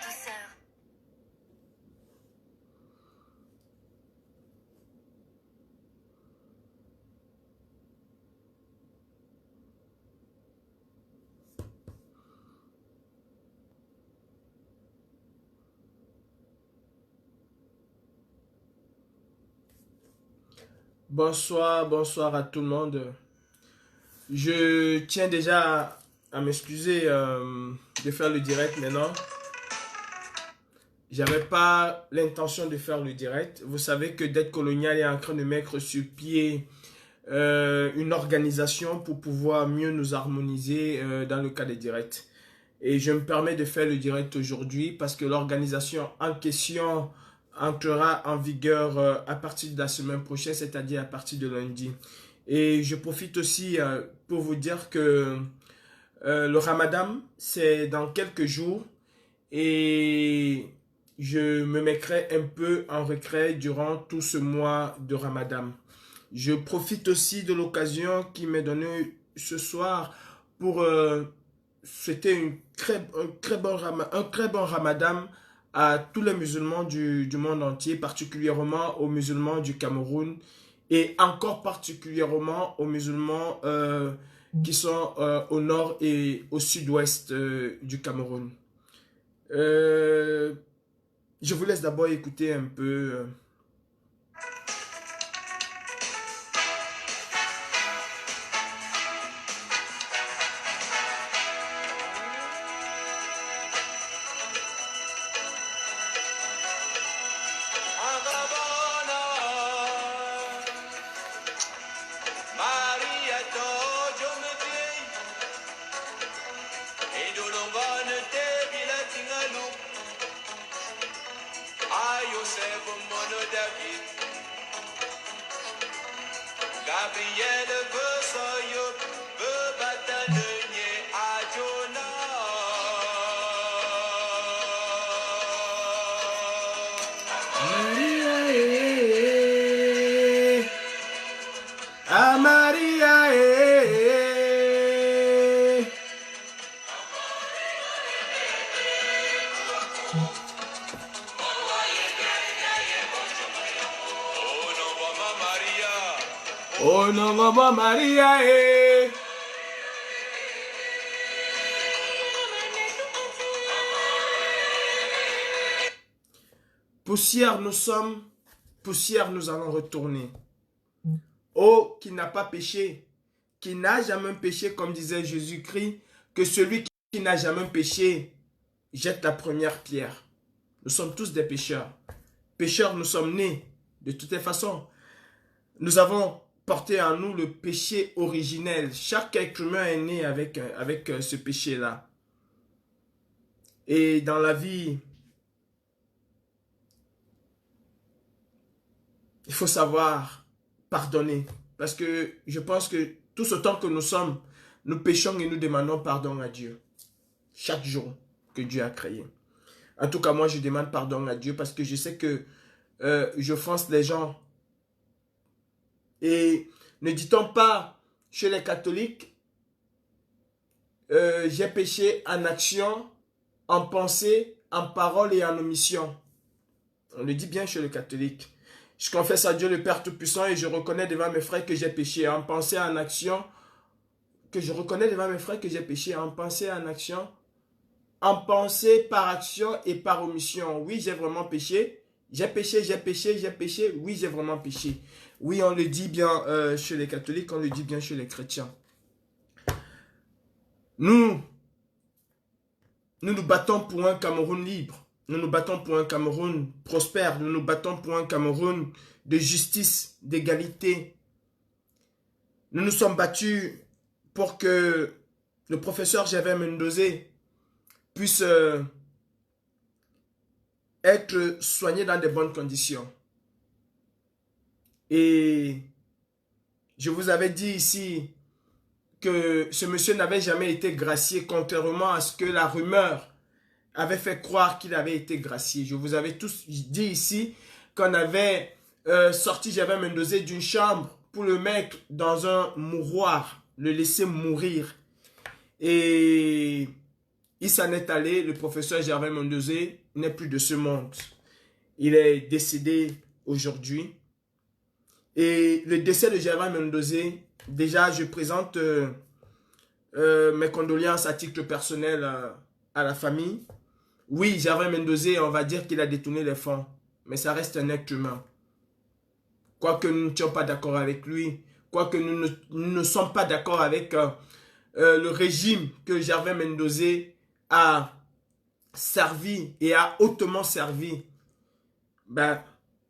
douceur. Bonsoir, bonsoir à tout le monde. Je tiens déjà à m'excuser de faire le direct maintenant. J'avais pas l'intention de faire le direct. Vous savez que Dette Coloniale est en train de mettre sur pied une organisation pour pouvoir mieux nous harmoniser dans le cas des directs. Et je me permets de faire le direct aujourd'hui parce que l'organisation en question entrera en vigueur à partir de la semaine prochaine, c'est-à-dire à partir de lundi. Et je profite aussi pour vous dire que le Ramadan, c'est dans quelques jours et je me mettrai un peu en retrait durant tout ce mois de Ramadan. Je profite aussi de l'occasion qui m'est donnée ce soir pour souhaiter un très bon Ramadan à tous les musulmans du monde entier, particulièrement aux musulmans du Cameroun et encore particulièrement aux musulmans qui sont au nord et au sud-ouest du Cameroun. Je vous laisse d'abord écouter un peu. Gabriel veut soyo, veut batailler à Jonah. Maria, ah Maria, Oh non, Mama Maria. oh non, maman Maria, Poussière nous sommes, poussière nous allons retourner. Oh, qui n'a pas péché, qui n'a jamais péché, comme disait Jésus-Christ, que celui qui n'a jamais péché jette la première pierre. Nous sommes tous des pécheurs. Pécheurs, nous sommes nés. De toutes les façons, nous avons porté en nous le péché originel. Chaque être humain est né avec ce péché-là. Et dans la vie, il faut savoir pardonner. Parce que je pense que tout autant que nous sommes, nous péchons et nous demandons pardon à Dieu. Chaque jour que Dieu a créé. En tout cas, moi, je demande pardon à Dieu parce que je sais que je fonce les gens. Et ne dit-on pas chez les catholiques, j'ai péché en action, en pensée, en parole et en omission. On le dit bien chez les catholiques. Je confesse à Dieu le Père Tout-Puissant et je reconnais devant mes frères que j'ai péché en pensée, en action, que je reconnais devant mes frères que j'ai péché en pensée, en action, en pensée, par action et par omission. Oui, j'ai vraiment péché. J'ai péché, j'ai péché, j'ai péché. Oui, j'ai vraiment péché. Oui, on le dit bien chez les catholiques, on le dit bien chez les chrétiens. Nous nous battons pour un Cameroun libre. Nous nous battons pour un Cameroun prospère. Nous nous battons pour un Cameroun de justice, d'égalité. Nous nous sommes battus pour que le professeur Javier Mendozé puisse être soigné dans de bonnes conditions. Et je vous avais dit ici que ce monsieur n'avait jamais été gracié, contrairement à ce que la rumeur avait fait croire qu'il avait été gracié. Je vous avais tous dit ici qu'on avait sorti Javier Mendozé d'une chambre pour le mettre dans un mouroir, le laisser mourir. Et il s'en est allé, le professeur Gervais Mendozé n'est plus de ce monde. Il est décédé aujourd'hui. Et le décès de Gervais Mendozé, déjà je présente mes condoléances à titre personnel à la famille. Oui, Gervais Mendozé, on va dire qu'il a détourné les fonds, mais ça reste un être humain. Quoique nous ne soyons pas d'accord avec lui, quoique nous ne sommes pas d'accord avec le régime que Gervais Mendozé a servi et a hautement servi, ben,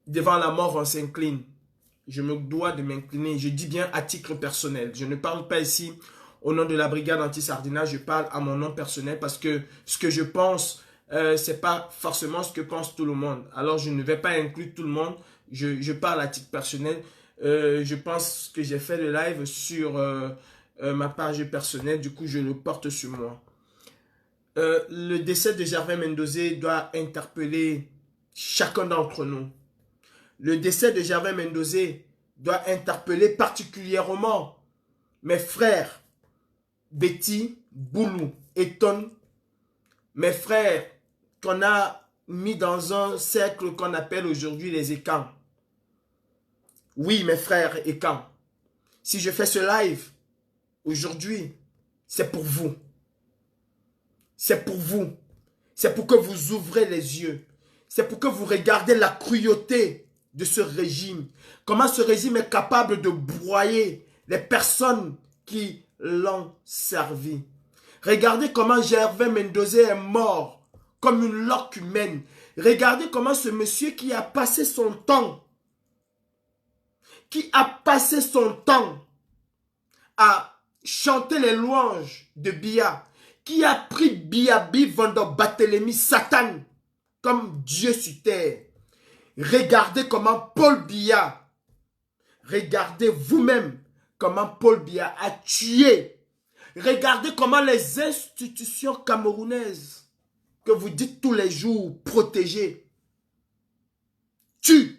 devant la mort, on s'incline. Je me dois de m'incliner. Je dis bien à titre personnel. Je ne parle pas ici au nom de la brigade anti-sardinage. Je parle à mon nom personnel parce que ce que je pense, c'est pas forcément ce que pense tout le monde. Alors, je ne vais pas inclure tout le monde. Je parle à titre personnel. Je pense que j'ai fait le live sur ma page personnelle. Du coup, je le porte sur moi. Le décès de Gervais Mendozé doit interpeller chacun d'entre nous. Le décès de Gervais Mendozé doit interpeller particulièrement mes frères Betty, Boulou et Ton, mes frères qu'on a mis dans un cercle qu'on appelle aujourd'hui les écans. Oui, mes frères écans, si je fais ce live aujourd'hui, c'est pour vous. C'est pour vous. C'est pour que vous ouvrez les yeux. C'est pour que vous regardez la cruauté de ce régime. Comment ce régime est capable de broyer les personnes qui l'ont servi. Regardez comment Gervais Mendozé est mort comme une loque humaine. Regardez comment ce monsieur qui a passé son temps, à chanter les louanges de Biya, qui a pris Biyabi Vando Barthélemy Satan comme Dieu sur terre. Regardez comment Paul Biya, regardez vous-même comment Paul Biya a tué. Regardez comment les institutions camerounaises que vous dites tous les jours protéger tuent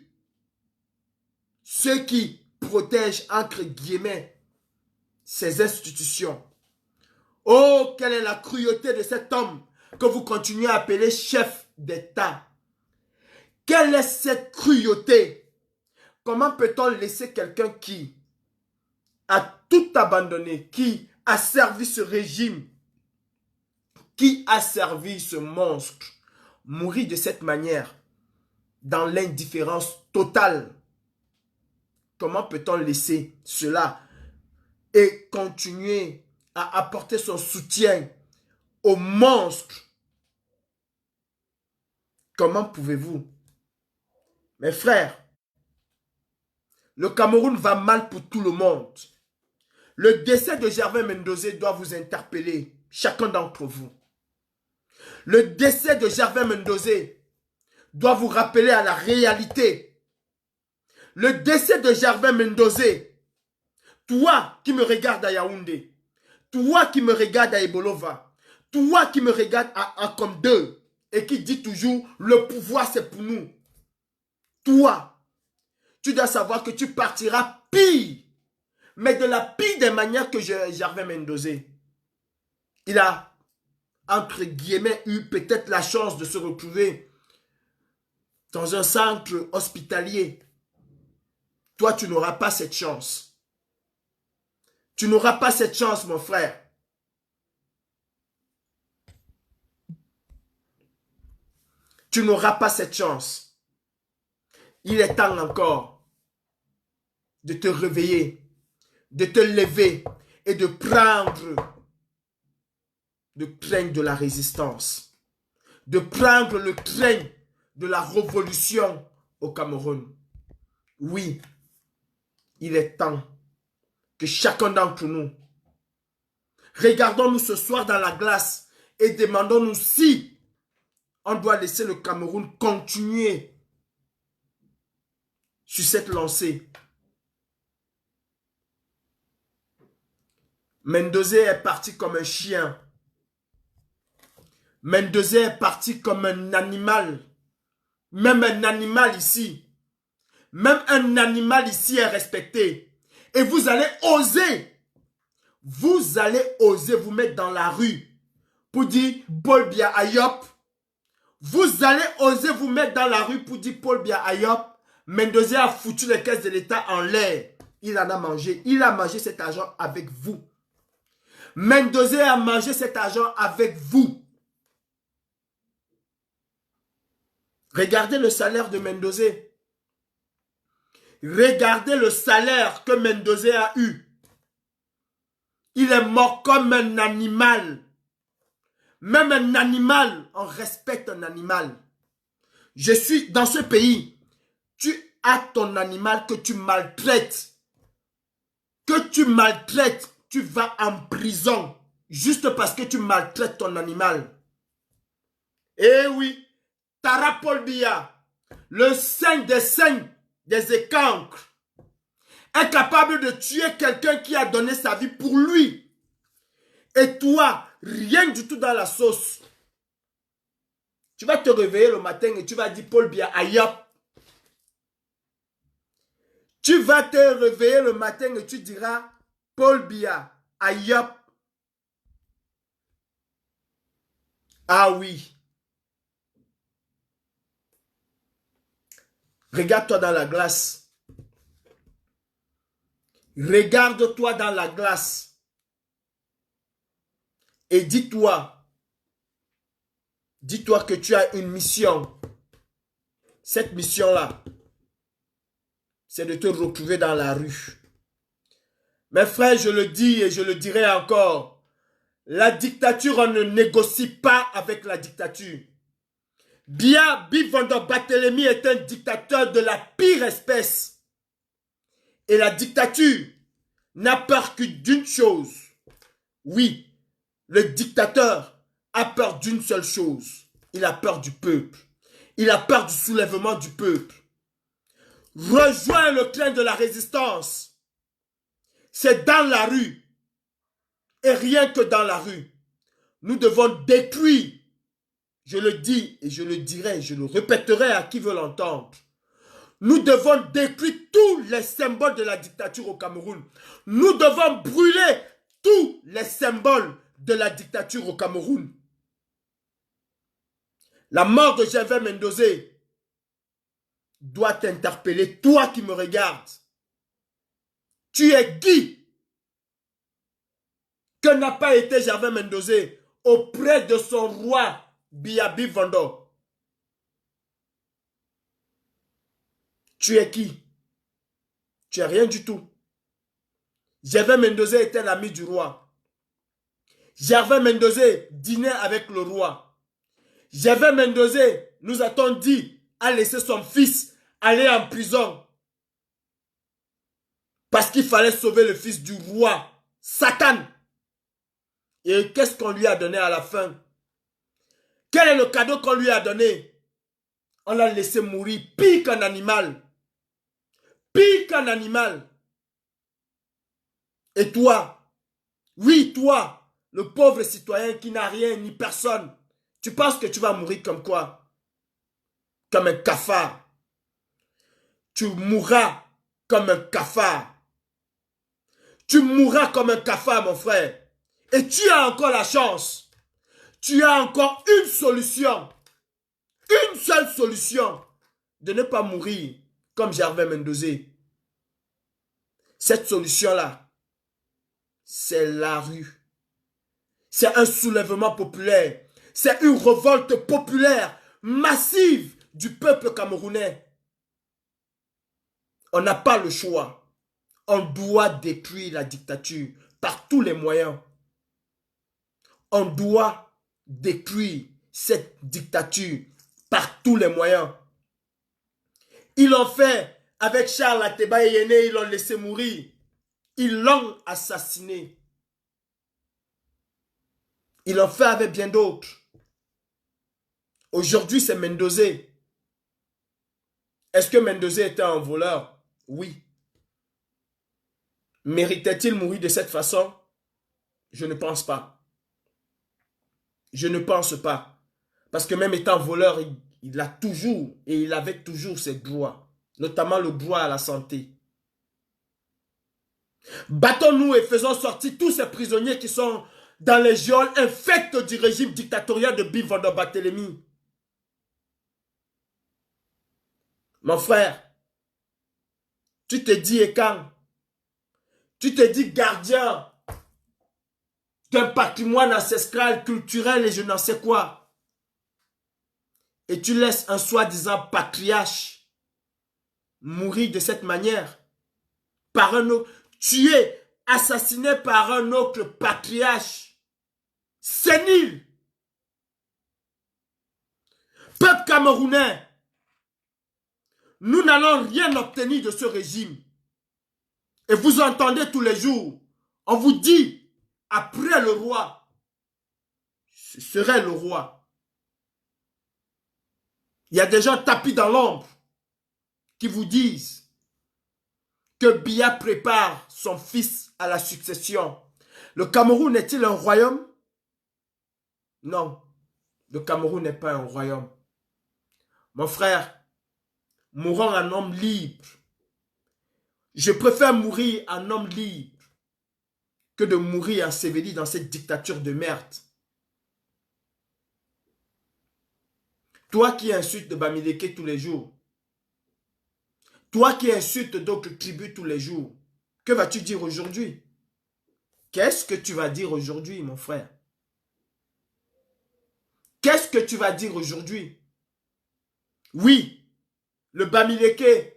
ceux qui protègent entre guillemets ces institutions. Oh, quelle est la cruauté de cet homme que vous continuez à appeler chef d'État. Quelle est cette cruauté? Comment peut-on laisser quelqu'un qui a tout abandonné, qui a servi ce régime, qui a servi ce monstre, mourir de cette manière, dans l'indifférence totale? Comment peut-on laisser cela et continuer à apporter son soutien au monstre? Comment pouvez-vous? Mes frères, le Cameroun va mal pour tout le monde. Le décès de Gervais Mendozé doit vous interpeller, chacun d'entre vous. Le décès de Gervais Mendozé doit vous rappeler à la réalité. Le décès de Gervais Mendozé, toi qui me regardes à Yaoundé, toi qui me regardes à Ebolova, toi qui me regardes à Akom 2 et qui dit toujours le pouvoir c'est pour nous. Toi, tu dois savoir que tu partiras pire, mais de la pire des manières que Gervais Mendozé. Il a, entre guillemets, eu peut-être la chance de se retrouver dans un centre hospitalier. Toi, tu n'auras pas cette chance. Tu n'auras pas cette chance, mon frère. Tu n'auras pas cette chance. Il est temps encore de te réveiller, de te lever et de prendre le train de la résistance, de prendre le train de la révolution au Cameroun. Oui, il est temps que chacun d'entre nous, regardons-nous ce soir dans la glace et demandons-nous si on doit laisser le Cameroun continuer sur cette lancée. Mendozé est parti comme un chien. Mendozé est parti comme un animal. Même un animal ici. Même un animal ici est respecté. Et vous allez oser. Vous allez oser vous mettre dans la rue pour dire Paul Biya Ayop. Vous allez oser vous mettre dans la rue pour dire Paul Biya Ayop. Mendoza a foutu les caisses de l'État en l'air. Il en a mangé. Il a mangé cet argent avec vous. Mendoza a mangé cet argent avec vous. Regardez le salaire de Mendoza. Regardez le salaire que Mendoza a eu. Il est mort comme un animal. Même un animal, on respecte un animal. Je suis dans ce pays. Tu as ton animal que tu maltraites. Que tu maltraites, tu vas en prison. Juste parce que tu maltraites ton animal. Eh oui, Tara Paul Biya, le saint des écancres, incapable de tuer quelqu'un qui a donné sa vie pour lui. Et toi, rien du tout dans la sauce. Tu vas te réveiller le matin et tu vas dire Paul Biya Ayop. Tu vas te réveiller le matin et tu diras Paul Biya Ayop. Ah oui. Regarde-toi dans la glace. Regarde-toi dans la glace. Et dis-toi que tu as une mission. Cette mission-là, c'est de te retrouver dans la rue. Mes frères, je le dis et je le dirai encore. La dictature, on ne négocie pas avec la dictature. Biya Bivanda Barthélemy est un dictateur de la pire espèce. Et la dictature n'a peur que d'une chose. Oui, le dictateur a peur d'une seule chose. Il a peur du peuple. Il a peur du soulèvement du peuple. Rejoins le clan de la résistance. C'est dans la rue. Et rien que dans la rue. Nous devons détruire. Je le dis et je le dirai, je le répéterai à qui veut l'entendre. Nous devons détruire tous les symboles de la dictature au Cameroun. Nous devons brûler tous les symboles de la dictature au Cameroun. La mort de Gervais Mendoza doit t'interpeller, toi qui me regardes. Tu es qui? Que n'a pas été Gervais Mendoza auprès de son roi Biya Bivanda? Tu es qui? Tu es rien du tout. Gervais Mendoza était l'ami du roi. Gervais Mendoza dînait avec le roi. Gervais Mendoza, nous a-t-on dit, a laissé son fils aller en prison. Parce qu'il fallait sauver le fils du roi, Satan. Et qu'est-ce qu'on lui a donné à la fin? Quel est le cadeau qu'on lui a donné? On l'a laissé mourir pire qu'un animal. Pire qu'un animal. Et toi, oui, toi, le pauvre citoyen qui n'a rien ni personne, tu penses que tu vas mourir comme quoi? Comme un cafard. Tu mourras comme un cafard. Tu mourras comme un cafard, mon frère. Et tu as encore la chance. Tu as encore une solution. Une seule solution. De ne pas mourir comme Gervais Mendoza. Cette solution-là, c'est la rue. C'est un soulèvement populaire. C'est une révolte populaire massive du peuple camerounais. On n'a pas le choix. On doit détruire la dictature par tous les moyens. On doit détruire cette dictature par tous les moyens. Ils l'ont fait avec Charles Ateba et Yéné, ils l'ont laissé mourir. Ils l'ont assassiné. Ils l'ont fait avec bien d'autres. Aujourd'hui, c'est Mendoza. Est-ce que Mendoza était un voleur? Oui. Méritait-il mourir de cette façon? Je ne pense pas. Je ne pense pas. Parce que même étant voleur, il a toujours et il avait toujours ses droits. Notamment le droit à la santé. Battons-nous et faisons sortir tous ces prisonniers qui sont dans les geôles infectes du régime dictatorial de Bill van der Barthélemy. Mon frère, tu te dis Ekan, tu te dis gardien d'un patrimoine ancestral, culturel et je n'en sais quoi. Et tu laisses un soi-disant patriarche mourir de cette manière. Par un autre, tu es assassiné par un autre patriarche sénile. Peuple camerounais, nous n'allons rien obtenir de ce régime. Et vous entendez tous les jours, on vous dit, après le roi, ce serait le roi. Il y a des gens tapis dans l'ombre qui vous disent que Biya prépare son fils à la succession. Le Cameroun est-il un royaume? Non, le Cameroun n'est pas un royaume. Mon frère, mourons en homme libre. Je préfère mourir en homme libre que de mourir enseveli dans cette dictature de merde. Toi qui insultes Bamileke tous les jours, toi qui insultes d'autres tribus tous les jours, que vas-tu dire aujourd'hui? Qu'est-ce que tu vas dire aujourd'hui, mon frère? Qu'est-ce que tu vas dire aujourd'hui? Oui, le Bamileke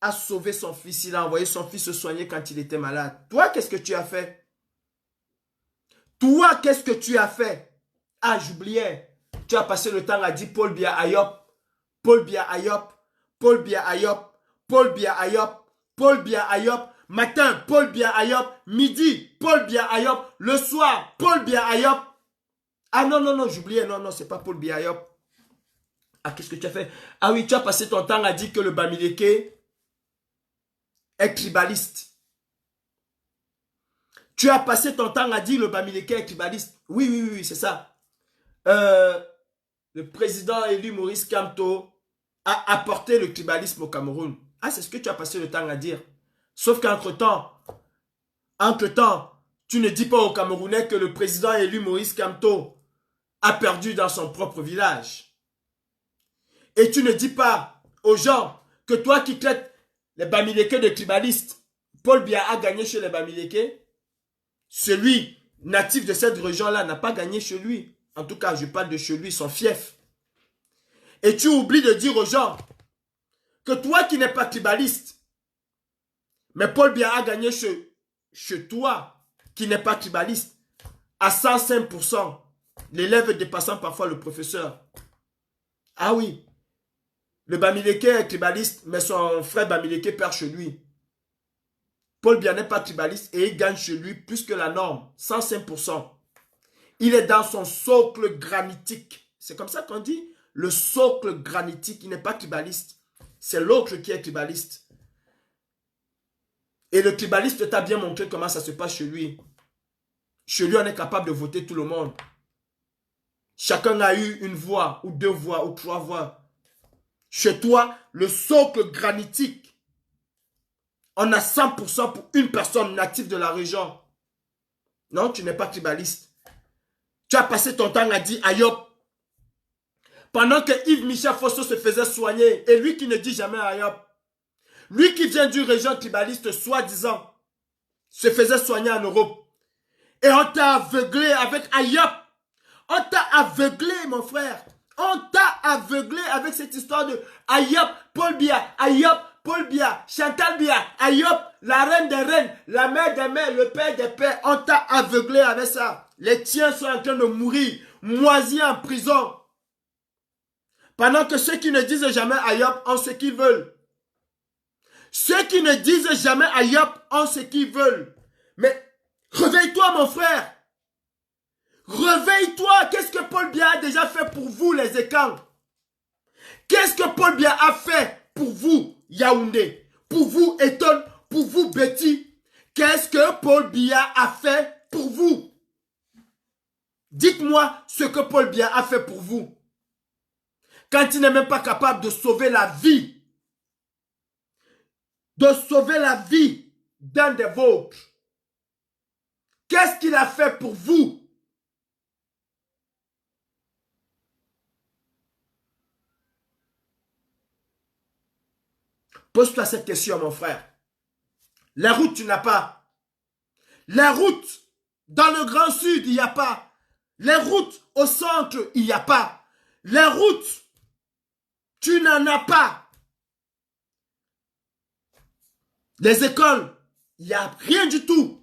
a sauvé son fils, il a envoyé son fils se soigner quand il était malade. Toi, qu'est-ce que tu as fait? Toi, qu'est-ce que tu as fait? Ah, j'oubliais. Tu as passé le temps à dire Paul Biya Ayop, Paul Biya Ayop, Paul Biya Ayop, Paul Biya Ayop, Paul Biya Ayop. Matin, Paul Biya Ayop. Midi, Paul Biya Ayop. Le soir, Paul Biya Ayop. Ah non, non, non, j'oubliais. Non, non, c'est pas Paul Biya Ayop. Ah, qu'est-ce que tu as fait? Ah oui, tu as passé ton temps à dire que le Bamileke est tribaliste. Tu as passé ton temps à dire le Bamileke est tribaliste. Oui, oui, oui, c'est ça. Le président élu Maurice Kamto a apporté le tribalisme au Cameroun. Ah, c'est ce que tu as passé le temps à dire. Sauf qu'entre-temps, tu ne dis pas aux Camerounais que le président élu Maurice Kamto a perdu dans son propre village. Et tu ne dis pas aux gens que toi qui traites les Bamileke de tribalistes, Paul Biya a gagné chez les Bamileke. Celui natif de cette région-là n'a pas gagné chez lui. En tout cas, je parle de chez lui, son fief. Et tu oublies de dire aux gens que toi qui n'es pas tribaliste, mais Paul Biya a gagné chez toi qui n'es pas tribaliste à 105%. L'élève dépassant parfois le professeur. Ah oui, le Bamileke est tribaliste, mais son frère Bamileke perd chez lui. Paul Biya n'est pas tribaliste et il gagne chez lui plus que la norme, 105%. Il est dans son socle granitique. C'est comme ça qu'on dit, le socle granitique. Il n'est pas tribaliste. C'est l'autre qui est tribaliste. Et le tribaliste t'a bien montré comment ça se passe chez lui. Chez lui, on est capable de voter tout le monde. Chacun a eu une voix, ou deux voix, ou trois voix. Chez toi, le socle granitique, on a 100% pour une personne native de la région. Non, tu n'es pas tribaliste. Tu as passé ton temps à dire Ayop. Pendant que Yves Michel Fosso se faisait soigner, et lui qui ne dit jamais Ayop, lui qui vient d'une région tribaliste, soi-disant, se faisait soigner en Europe. Et on t'a aveuglé avec Ayop. On t'a aveuglé, mon frère. On t'a aveuglé avec cette histoire de Ayop, Paul Biya, Ayop, Paul Biya, Chantal Biya, Ayop, la reine des reines, la mère des mères, le père des pères. On t'a aveuglé avec ça. Les tiens sont en train de mourir, moisis en prison. Pendant que ceux qui ne disent jamais Ayop ont ce qu'ils veulent. Ceux qui ne disent jamais Ayop ont ce qu'ils veulent. Mais réveille-toi, mon frère. Réveille-toi. Qu'est-ce que Paul Biya a déjà fait pour vous, les Ekans? Qu'est-ce que Paul Biya a fait pour vous, Yaoundé? Pour vous, Eton? Pour vous, Betty? Qu'est-ce que Paul Biya a fait pour vous? Dites-moi ce que Paul Biya a fait pour vous. Quand il n'est même pas capable de sauver la vie. De sauver la vie d'un des vôtres. Qu'est-ce qu'il a fait pour vous? Pose-toi cette question, mon frère. Les routes, tu n'as pas. Les routes dans le Grand Sud, il n'y a pas. Les routes au centre, il n'y a pas. Les routes, tu n'en as pas. Les écoles, il n'y a rien du tout.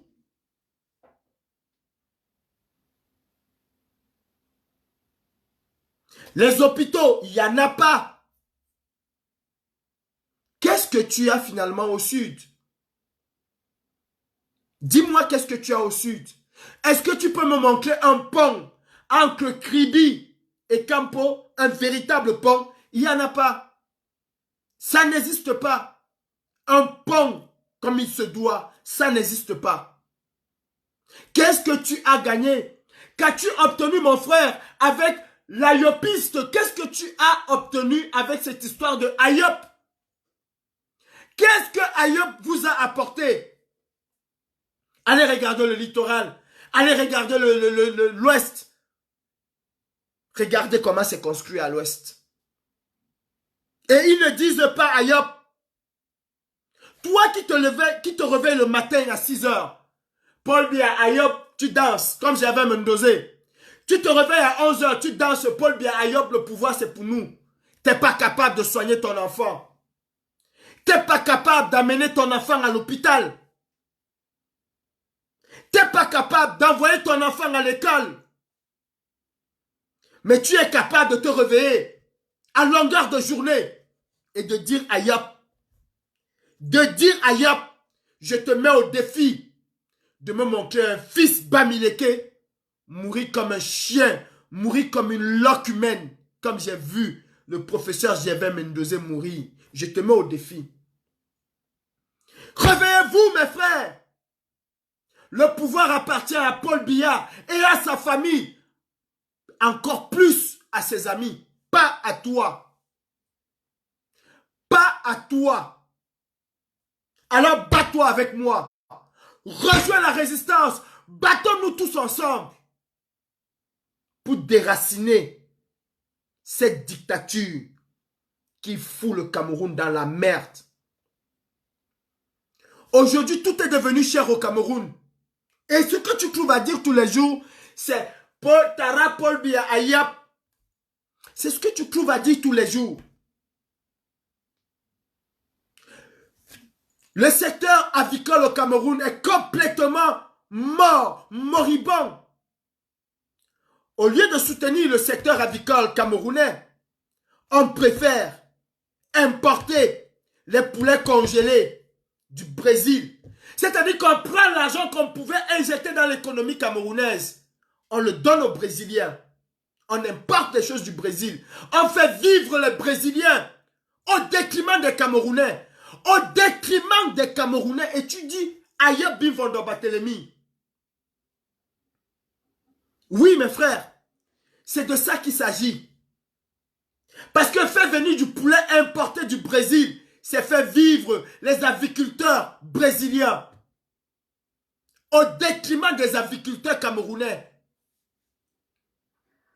Les hôpitaux, il n'y en a pas. Qu'est-ce que tu as finalement au sud? Dis-moi qu'est-ce que tu as au sud. Est-ce que tu peux me montrer un pont entre Kribi et Campo, un véritable pont? Il n'y en a pas. Ça n'existe pas. Un pont comme il se doit, ça n'existe pas. Qu'est-ce que tu as gagné? Qu'as-tu obtenu, mon frère, avec l'Ayopiste? Qu'est-ce que tu as obtenu avec cette histoire de Ayop? Qu'est-ce que Ayop vous a apporté? Allez regarder le littoral. Allez regarder l'ouest. Regardez comment c'est construit à l'ouest. Et ils ne disent pas Ayop. Toi qui te réveilles le matin à 6 heures. Paul Biya Ayop, tu danses comme j'avais Mendozé. Tu te réveilles à 11 heures, tu danses Paul Biya Ayop, le pouvoir c'est pour nous. Tu n'es pas capable de soigner ton enfant. Tu n'es pas capable d'amener ton enfant à l'hôpital. Tu n'es pas capable d'envoyer ton enfant à l'école. Mais tu es capable de te réveiller à longueur de journée et de dire Ayop. De dire Ayop, je te mets au défi de me montrer un fils Bamileke mourir comme un chien, mourir comme une loque humaine, comme j'ai vu le professeur Gervais Mendozé mourir. Je te mets au défi. Réveillez-vous, mes frères. Le pouvoir appartient à Paul Biya et à sa famille. Encore plus à ses amis. Pas à toi. Pas à toi. Alors bats-toi avec moi. Rejoins la résistance. Battons-nous tous ensemble. Pour déraciner cette dictature qui fout le Cameroun dans la merde. Aujourd'hui, tout est devenu cher au Cameroun. Et ce que tu trouves à dire tous les jours, c'est Tara Paul Biya Ayop. C'est ce que tu trouves à dire tous les jours. Le secteur avicole au Cameroun est complètement mort, moribond. Au lieu de soutenir le secteur avicole camerounais, on préfère importer les poulets congelés du Brésil. C'est-à-dire qu'on prend l'argent qu'on pouvait injecter dans l'économie camerounaise. On le donne aux Brésiliens. On importe les choses du Brésil. On fait vivre les Brésiliens au détriment des Camerounais. Au détriment des Camerounais. Et tu dis, Ayop Bimfondo Barthélemy. Oui, mes frères. C'est de ça qu'il s'agit. Parce que faire venir du poulet importé du Brésil, c'est faire vivre les aviculteurs brésiliens. Au détriment des aviculteurs camerounais.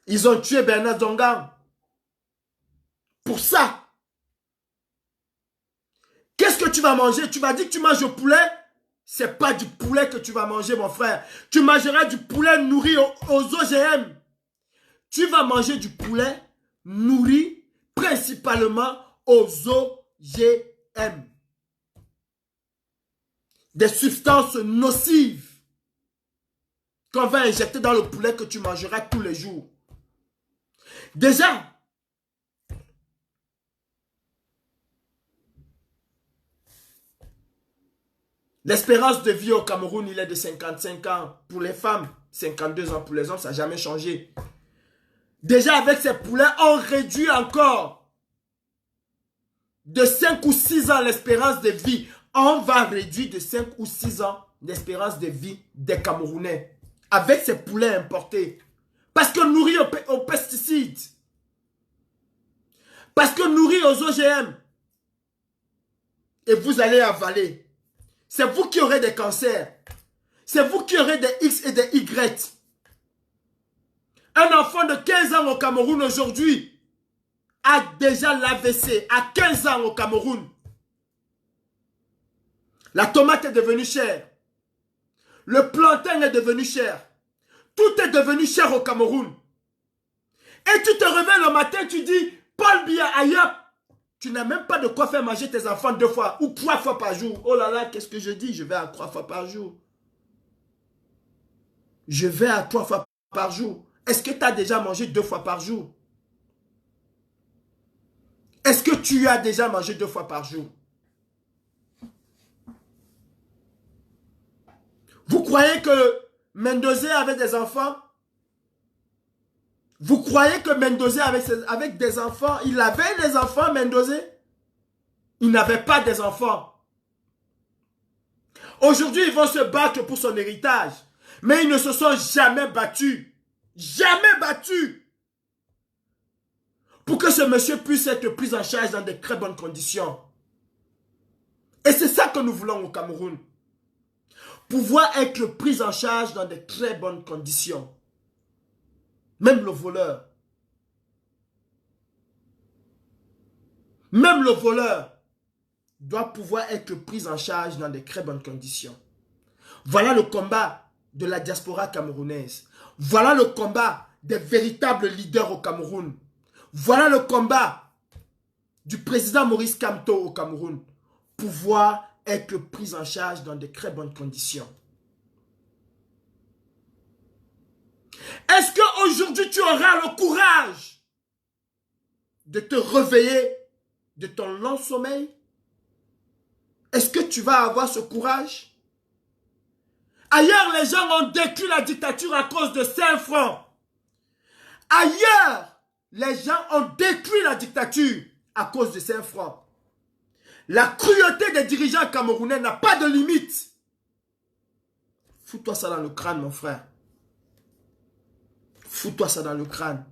Ils ont tué Bernard Zongang. Pour ça. Qu'est-ce que tu vas manger? Tu m'as dit que tu manges au poulet? C'est pas du poulet que tu vas manger, mon frère. Tu mangeras du poulet nourri aux OGM. Tu vas manger du poulet nourri principalement aux OGM. Des substances nocives qu'on va injecter dans le poulet que tu mangeras tous les jours. Déjà, l'espérance de vie au Cameroun, il est de 55 ans pour les femmes, 52 ans pour les hommes, ça n'a jamais changé. Déjà avec ces poulets, on réduit encore de 5 ou 6 ans l'espérance de vie. On va réduire de 5 ou 6 ans l'espérance de vie des Camerounais avec ces poulets importés. Parce que nourris aux pesticides. Parce que nourris aux OGM. Et vous allez avaler. C'est vous qui aurez des cancers. c'est vous qui aurez des X et des Y. Un enfant de 15 ans au Cameroun aujourd'hui a déjà l'AVC à 15 ans au Cameroun. La tomate est devenue chère. Le plantain est devenu cher. Tout est devenu cher au Cameroun. Et tu te réveilles le matin, tu dis, Paul Biya Ayop, tu n'as même pas de quoi faire manger tes enfants 2 fois ou 3 fois par jour. Oh là là, qu'est-ce que je dis? Je vais à 3 fois par jour. Je vais à 3 fois par jour. Est-ce que tu as déjà mangé 2 fois par jour? Est-ce que tu as déjà mangé 2 fois par jour? Vous croyez que Mendoza avait des enfants? Vous croyez que Mendoza avec des enfants, il avait des enfants, Mendoza? Il n'avait pas des enfants. Aujourd'hui, ils vont se battre pour son héritage. Mais ils ne se sont jamais battus. Jamais battus. Pour que ce monsieur puisse être pris en charge dans de très bonnes conditions. Et c'est ça que nous voulons au Cameroun. Pouvoir être pris en charge dans de très bonnes conditions. Même le voleur. Même le voleur doit pouvoir être pris en charge dans de très bonnes conditions. Voilà le combat de la diaspora camerounaise. Voilà le combat des véritables leaders au Cameroun. Voilà le combat du président Maurice Kamto au Cameroun. Pouvoir être pris en charge dans de très bonnes conditions. Est-ce qu'aujourd'hui tu auras le courage de te réveiller de ton long sommeil? Est-ce que tu vas avoir ce courage? Ailleurs, les gens ont détruit la dictature à cause de 5 francs. Ailleurs, les gens ont détruit la dictature à cause de 5 francs. La cruauté des dirigeants camerounais n'a pas de limite. Fous-toi ça dans le crâne, mon frère. Fous-toi ça dans le crâne.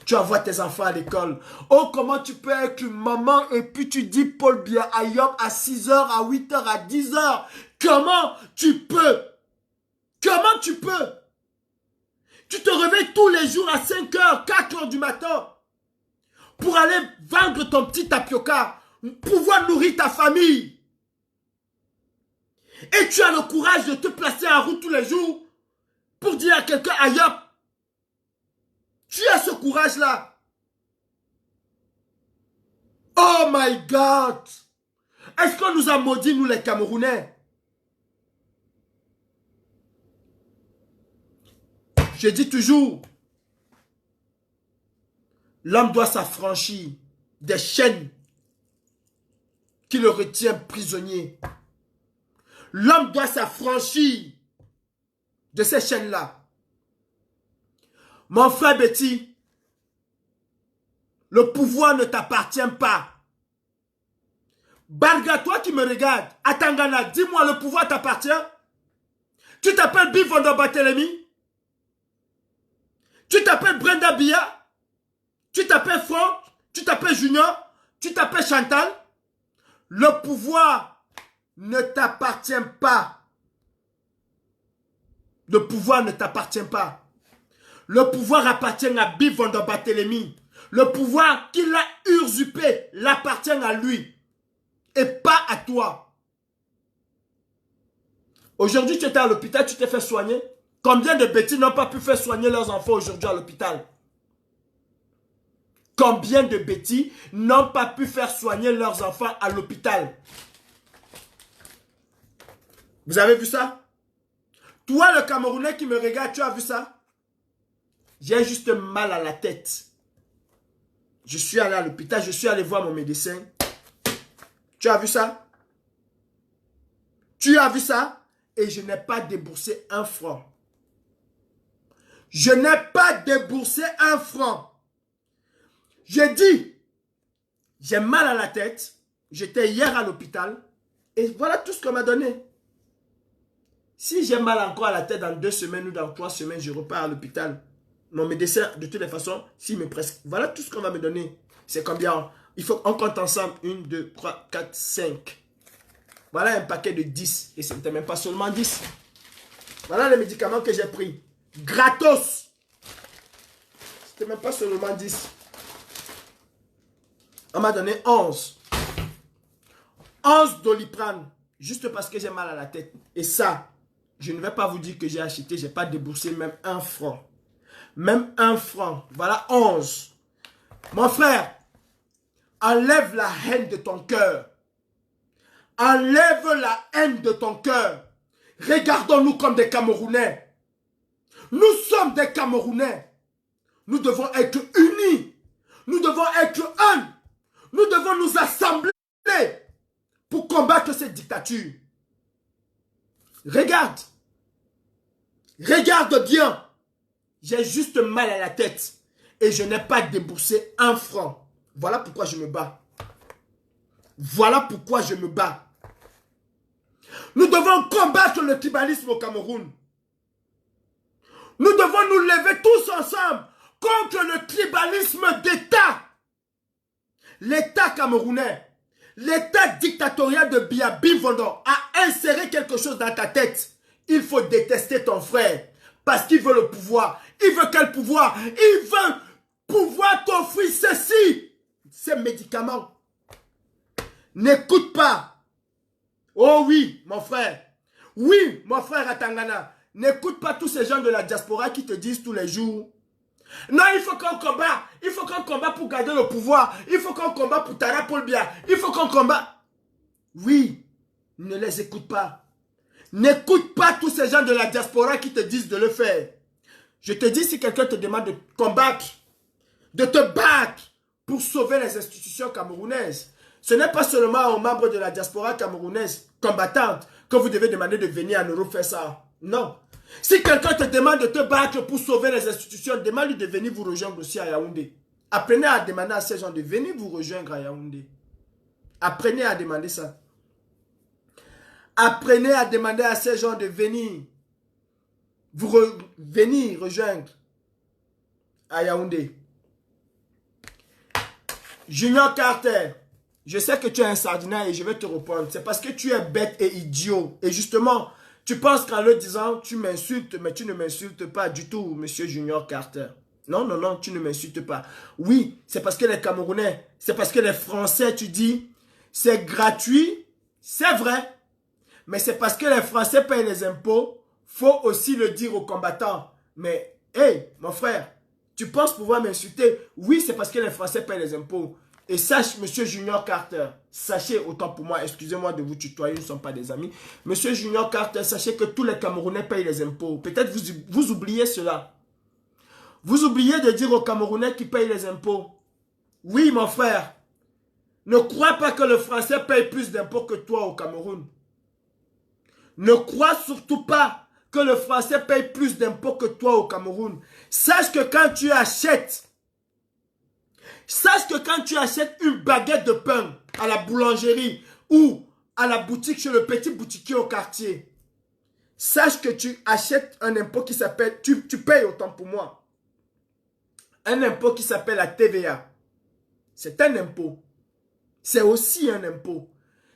Tu envoies tes enfants à l'école. Oh, comment tu peux être une maman et puis tu dis Paul Biya Ayop à 6h, à 8h, à 10h. Comment tu peux? Comment tu peux? Tu te réveilles tous les jours à 5h, 4h du matin pour aller vendre ton petit tapioca, pouvoir nourrir ta famille. Et tu as le courage de te placer en route tous les jours pour dire à quelqu'un Ayop. Tu as ce courage-là. Oh my God! Est-ce qu'on nous a maudits, nous les Camerounais? Je dis toujours, l'homme doit s'affranchir des chaînes qui le retiennent prisonnier. L'homme doit s'affranchir de ces chaînes-là. Mon frère Betty, le pouvoir ne t'appartient pas. Barga, toi qui me regardes, à Tangana, dis-moi, le pouvoir t'appartient? Tu t'appelles Bivondo Batelemi? Tu t'appelles Brenda Biya? Tu t'appelles Franck? Tu t'appelles Junior? Tu t'appelles Chantal? Le pouvoir ne t'appartient pas. Le pouvoir ne t'appartient pas. Le pouvoir appartient à Bivondo Batelemi. Le pouvoir qu'il a usurpé l'appartient à lui et pas à toi. Aujourd'hui, tu étais à l'hôpital, tu t'es fait soigner. Combien de bêtises n'ont pas pu faire soigner leurs enfants aujourd'hui à l'hôpital? Combien de bêtises n'ont pas pu faire soigner leurs enfants à l'hôpital? Vous avez vu ça? Toi, le Camerounais qui me regarde, tu as vu ça? J'ai juste mal à la tête. Je suis allé à l'hôpital, je suis allé voir mon médecin. Tu as vu ça? Tu as vu ça? Et je n'ai pas déboursé 1 franc. Je n'ai pas déboursé 1 franc. J'ai dit, j'ai mal à la tête. J'étais hier à l'hôpital. Et voilà tout ce qu'on m'a donné. Si j'ai mal encore à la tête dans 2 semaines ou dans 3 semaines, je repars à l'hôpital. Mon médecin, de toutes les façons, s'il me presque... Voilà tout ce qu'on va me donner. C'est combien? Il faut qu'on compte ensemble. 1, 2, 3, 4, 5. Voilà un paquet de 10. Et ce n'était même pas seulement 10. Voilà les médicaments que j'ai pris. Gratos. C'était même pas seulement 10. On m'a donné 11. 11 Doliprane. Juste parce que j'ai mal à la tête. Et ça, je ne vais pas vous dire que j'ai acheté. Je n'ai pas déboursé même 1 franc. Même 1 franc. Voilà 11. Mon frère, enlève la haine de ton cœur. Enlève la haine de ton cœur. Regardons-nous comme des Camerounais. Nous sommes des Camerounais. Nous devons être unis. Nous devons être un. Nous devons nous assembler pour combattre cette dictature. Regarde. Regarde bien. J'ai juste mal à la tête. Et je n'ai pas déboursé 1 franc. Voilà pourquoi je me bats. Voilà pourquoi je me bats. Nous devons combattre le tribalisme au Cameroun. Nous devons nous lever tous ensemble contre le tribalisme d'État. L'État camerounais, l'État dictatorial de Biya Bimfondor a inséré quelque chose dans ta tête. Il faut détester ton frère parce qu'il veut le pouvoir. Il veut quel pouvoir? Il veut pouvoir t'offrir ceci. Ces médicaments. N'écoute pas. Oh oui, mon frère. Oui, mon frère à Tangana. N'écoute pas tous ces gens de la diaspora qui te disent tous les jours: non, il faut qu'on combat. Il faut qu'on combat pour garder le pouvoir. Il faut qu'on combat pour Tara Paul Biya. Il faut qu'on combat. Oui, ne les écoute pas. N'écoute pas tous ces gens de la diaspora qui te disent de le faire. Je te dis, si quelqu'un te demande de combattre, de te battre pour sauver les institutions camerounaises, ce n'est pas seulement aux membres de la diaspora camerounaise combattante que vous devez demander de venir en Europe faire ça. Non. Si quelqu'un te demande de te battre pour sauver les institutions, demande-lui de venir vous rejoindre aussi à Yaoundé. Apprenez à demander à ces gens de venir vous rejoindre à Yaoundé. Apprenez à demander ça. Apprenez à demander à ces gens de venir venir rejoindre à Yaoundé. Junior Carter, je sais que tu es un sardinaire et je vais te répondre. C'est parce que tu es bête et idiot. Et justement, tu penses qu'en le disant, tu m'insultes, mais tu ne m'insultes pas du tout, monsieur Junior Carter. Non, non, non, tu ne m'insultes pas. Oui, c'est parce que les Camerounais, c'est parce que les Français, tu dis, c'est gratuit, c'est vrai. Mais c'est parce que les Français payent les impôts, faut aussi le dire aux combattants. Mais, hey, mon frère, tu penses pouvoir m'insulter? Oui, c'est parce que les Français payent les impôts. Et sache, monsieur Junior Carter, sachez, autant pour moi, excusez-moi de vous tutoyer, nous ne sommes pas des amis. Monsieur Junior Carter, sachez que tous les Camerounais payent les impôts. Peut-être vous oubliez cela. Vous oubliez de dire aux Camerounais qui payent les impôts. Oui, mon frère, ne crois pas que le Français paye plus d'impôts que toi au Cameroun. Ne crois surtout pas que le Français paye plus d'impôts que toi au Cameroun. Sache que quand tu achètes une baguette de pain à la boulangerie ou à la boutique chez le petit boutiquier au quartier, sache que tu achètes un impôt qui s'appelle, tu payes autant pour moi, un impôt qui s'appelle la TVA. C'est un impôt. C'est aussi un impôt.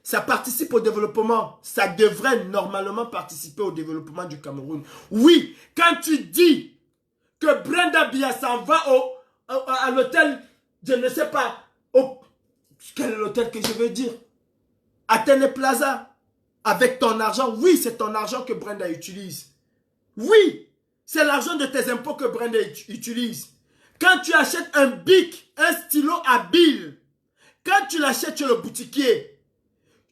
Ça participe au développement. Ça devrait normalement participer au développement du Cameroun. Oui, quand tu dis que Brenda Biya s'en va à l'hôtel, je ne sais pas, quel est l'hôtel que je veux dire? Athénée Plaza. Avec ton argent. Oui, c'est ton argent que Brenda utilise. Oui, c'est l'argent de tes impôts que Brenda utilise. Quand tu achètes un bic, un stylo à billes, quand tu l'achètes chez le boutiquier,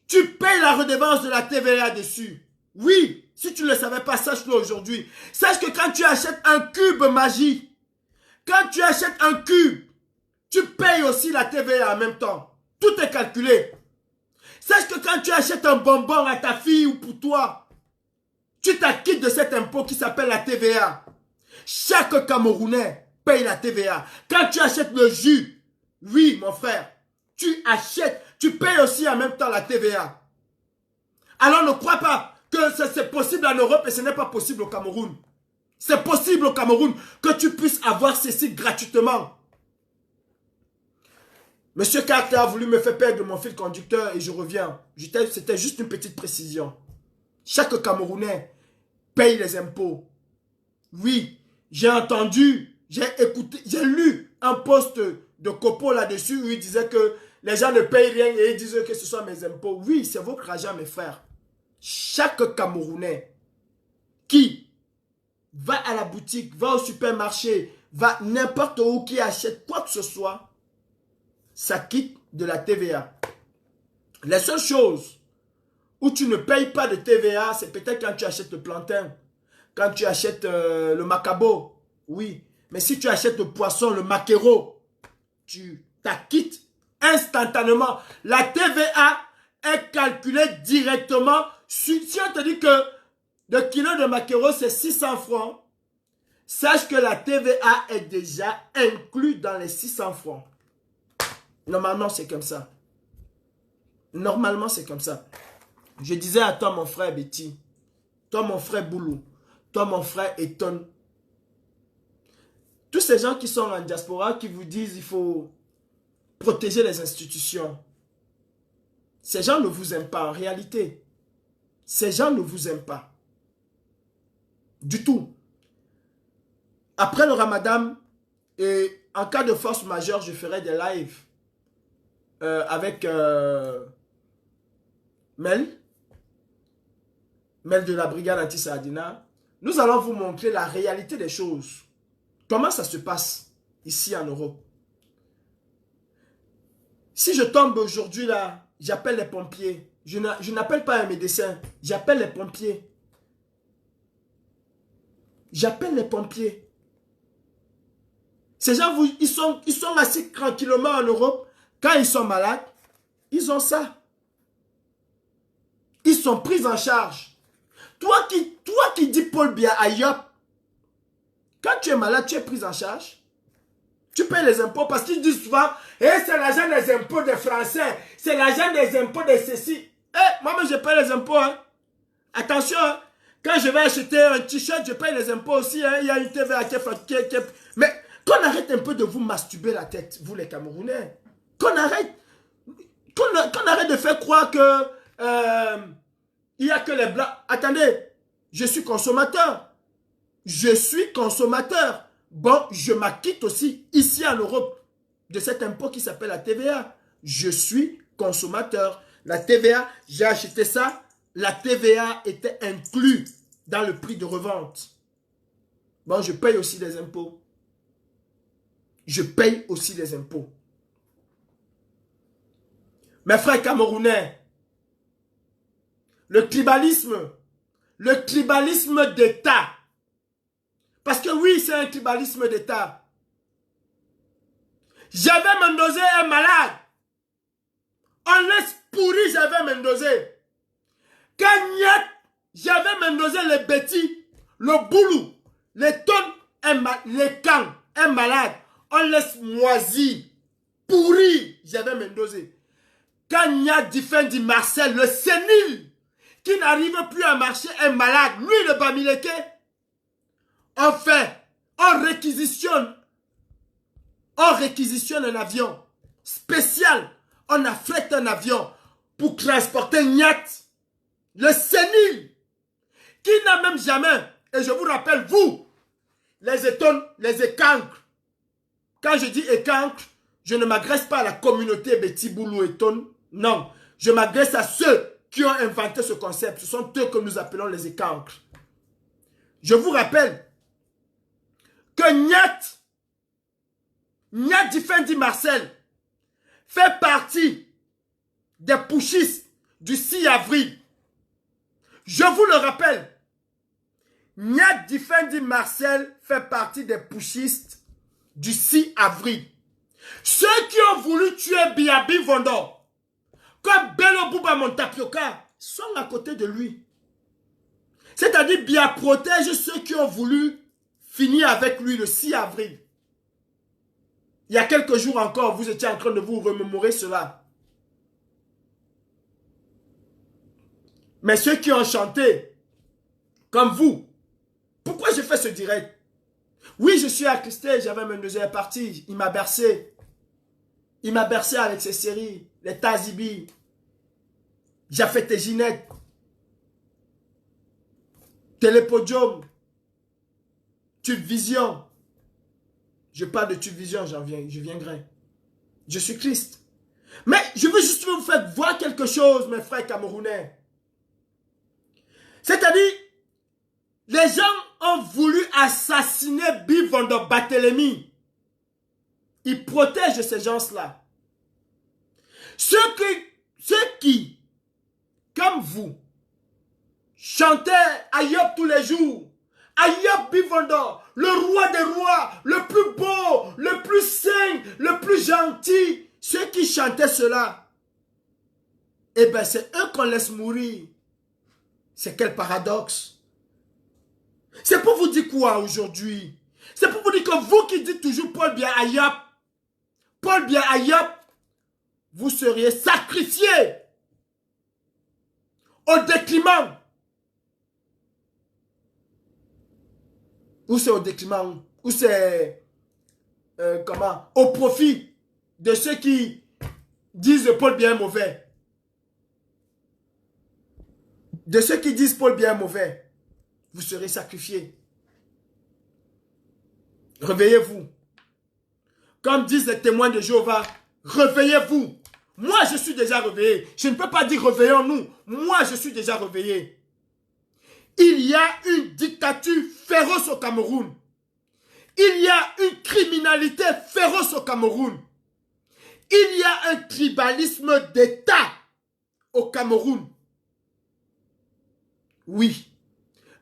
tu payes la redevance de la TVA dessus. Oui, si tu ne le savais pas, sache-le aujourd'hui. Sache que quand tu achètes un cube magie, quand tu achètes un cube, tu payes aussi la TVA en même temps. Tout est calculé. Sache que quand tu achètes un bonbon à ta fille ou pour toi, tu t'acquittes de cet impôt qui s'appelle la TVA. Chaque Camerounais paye la TVA. Quand tu achètes le jus, oui mon frère, tu achètes, tu payes aussi en même temps la TVA. Alors ne crois pas que c'est possible en Europe et ce n'est pas possible au Cameroun. C'est possible au Cameroun que tu puisses avoir ceci gratuitement. Monsieur Carter a voulu me faire perdre mon fil conducteur et je reviens. C'était juste une petite précision. Chaque Camerounais paye les impôts. Oui, j'ai entendu, j'ai écouté, j'ai lu un post de Copo là-dessus où il disait que les gens ne payent rien et ils disent que ce sont mes impôts. Oui, c'est votre argent, mes frères. Chaque Camerounais qui va à la boutique, va au supermarché, va n'importe où, qui achète quoi que ce soit, ça quitte de la TVA. Les seules choses où tu ne payes pas de TVA, c'est peut-être quand tu achètes le plantain, quand tu achètes le macabo, oui. Mais si tu achètes le poisson, le maquereau, tu t'acquittes instantanément. La TVA est calculée directement. Si on te dit que le kilo de maquereau, c'est 600 francs, sache que la TVA est déjà inclue dans les 600 francs. Normalement, c'est comme ça. Normalement, c'est comme ça. Je disais à toi, mon frère Betty, toi, mon frère Boulou, toi, mon frère Eton, tous ces gens qui sont en diaspora, qui vous disent il faut protéger les institutions. Ces gens ne vous aiment pas en réalité. Ces gens ne vous aiment pas. Du tout. Après le Ramadan, et en cas de force majeure, je ferai des lives avec Mel de la brigade anti-Sardina. Nous allons vous montrer la réalité des choses. Comment ça se passe ici en Europe. Si je tombe aujourd'hui là, j'appelle les pompiers. Je n'appelle pas un médecin, j'appelle les pompiers. J'appelle les pompiers. Ces gens, ils sont assis tranquillement en Europe. Quand ils sont malades, ils ont ça. Ils sont pris en charge. Toi qui dis Paul Biya à Yop, quand tu es malade, tu es pris en charge. Tu payes les impôts parce qu'ils disent souvent, c'est l'argent des impôts des Français, c'est l'argent des impôts de ceci. Moi-même, je paye les impôts. Hein. Attention, hein. Quand je vais acheter un t-shirt, je paye les impôts aussi. Hein. Il y a une TVA qui est... Mais qu'on arrête un peu de vous masturber la tête, vous les Camerounais. Qu'on arrête de faire croire que il n'y a que les Blancs. Attendez, je suis consommateur. Je suis consommateur. Bon, je m'acquitte aussi ici en Europe de cet impôt qui s'appelle la TVA. Je suis consommateur. La TVA, j'ai acheté ça. La TVA était inclue dans le prix de revente. Bon, je paye aussi des impôts. Je paye aussi des impôts. Mes frères camerounais, le tribalisme d'État. Parce que oui, c'est un tribalisme d'État. Javet Mendoza est malade. On laisse pourrir Javet Mendoza. Quand Javet Mendoza, les Betty, le Boulou, les tonnes, les Kang est malade. On laisse moisir, pourrir Javet Mendoza. Quand Diffendi Marcel, le sénile, qui n'arrive plus à marcher, est malade. Lui, le Bamileke, on réquisitionne un avion spécial. On affrète un avion pour transporter Nyat, le sénile, qui n'a même jamais, et je vous rappelle, vous, les étonnes, les écancres. Quand je dis écancre, je ne m'adresse pas à la communauté Betty Boulou Eton. Non, je m'adresse à ceux qui ont inventé ce concept. Ce sont eux que nous appelons les écancres. Je vous rappelle que Nyat Diffendi Marcel fait partie des putschistes du 6 avril. Je vous le rappelle, Nyat Diffendi Marcel fait partie des putschistes du 6 avril. Ceux qui ont voulu tuer Biabi Vondor, comme Bello Bouba Montapioka, sont à côté de lui. C'est-à-dire, Bia protège ceux qui ont voulu finir avec lui le 6 avril. Il y a quelques jours encore, vous étiez en train de vous remémorer cela. Mais ceux qui ont chanté, comme vous, pourquoi je fais ce direct? Oui, je suis attristé, j'avais même deuxième partie, il m'a bercé. Il m'a bercé avec ses séries, les Tazibi, Jafet et Ginette. Télépodium, Tube Vision. Je parle de Tube Vision, je viendrai. Je suis Christ. Mais je veux juste vous faire voir quelque chose, mes frères camerounais. C'est-à-dire, les gens ont voulu assassiner Bivando Barthélemy. Ils protègent ces gens-là. Ceux qui, comme vous, chantaient Ayop tous les jours, Ayop Bivando, le roi des rois, le plus beau, le plus saint, le plus gentil, ceux qui chantaient cela, eh bien c'est eux qu'on laisse mourir. C'est quel paradoxe. C'est pour vous dire quoi aujourd'hui? C'est pour vous dire que vous qui dites toujours Paul Biya Ayop, vous seriez sacrifiés au détriment. Ou c'est au détriment, ou c'est au profit de ceux qui disent Paul Biya est mauvais. De ceux qui disent Paul Biya est mauvais, vous serez sacrifiés. Réveillez-vous. Comme disent les témoins de Jéhovah, réveillez-vous. Moi, je suis déjà réveillé. Je ne peux pas dire réveillons-nous. Moi, je suis déjà réveillé. Il y a une dictature féroce au Cameroun. Il y a une criminalité féroce au Cameroun. Il y a un tribalisme d'État au Cameroun. Oui,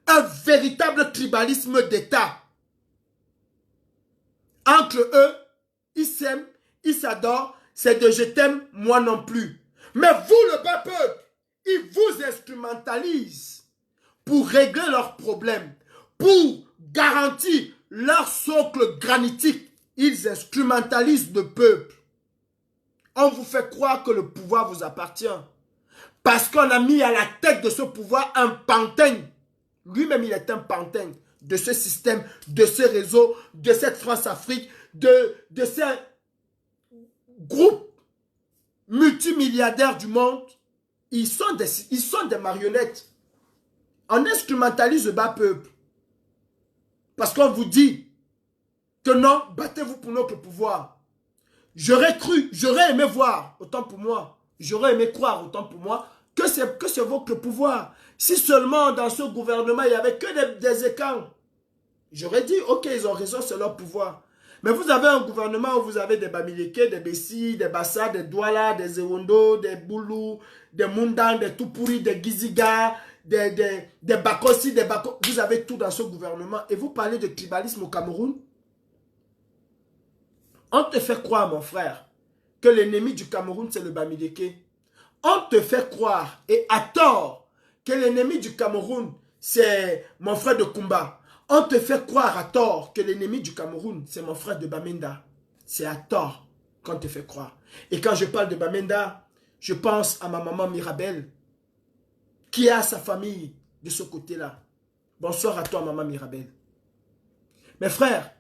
un véritable tribalisme d'État. Entre eux, ils s'aiment, ils s'adorent, c'est de je t'aime, moi non plus. Mais vous, le bas peuple, ils vous instrumentalisent pour régler leurs problèmes, pour garantir leur socle granitique. Ils instrumentalisent le peuple. On vous fait croire que le pouvoir vous appartient. Parce qu'on a mis à la tête de ce pouvoir un pantin. Lui-même, il est un pantin de ce système, de ce réseau, de cette France-Afrique, de ces groupes multimilliardaires du monde. Ils sont des marionnettes. On instrumentalise le bas peuple. Parce qu'on vous dit que non, battez-vous pour notre pouvoir. J'aurais cru, j'aurais aimé voir, autant pour moi, j'aurais aimé croire, autant pour moi, que c'est votre pouvoir. Si seulement dans ce gouvernement, il n'y avait que des écarts, j'aurais dit, ok, ils ont raison, c'est leur pouvoir. Mais vous avez un gouvernement où vous avez des Bamileke, des Bessi, des Bassa, des Douala, des Ewondo, des Boulou, des Mundang, des Tupuri, des Giziga, des Bakossi, des Bako. Vous avez tout dans ce gouvernement. Et vous parlez de tribalisme au Cameroun? On te fait croire, mon frère, que l'ennemi du Cameroun, c'est le Bamileke. On te fait croire, et à tort, que l'ennemi du Cameroun, c'est mon frère de Kumba. On te fait croire à tort que l'ennemi du Cameroun, c'est mon frère de Bamenda. C'est à tort qu'on te fait croire. Et quand je parle de Bamenda, je pense à ma maman Mirabel, qui a sa famille de ce côté-là. Bonsoir à toi, maman Mirabel. Mes frères,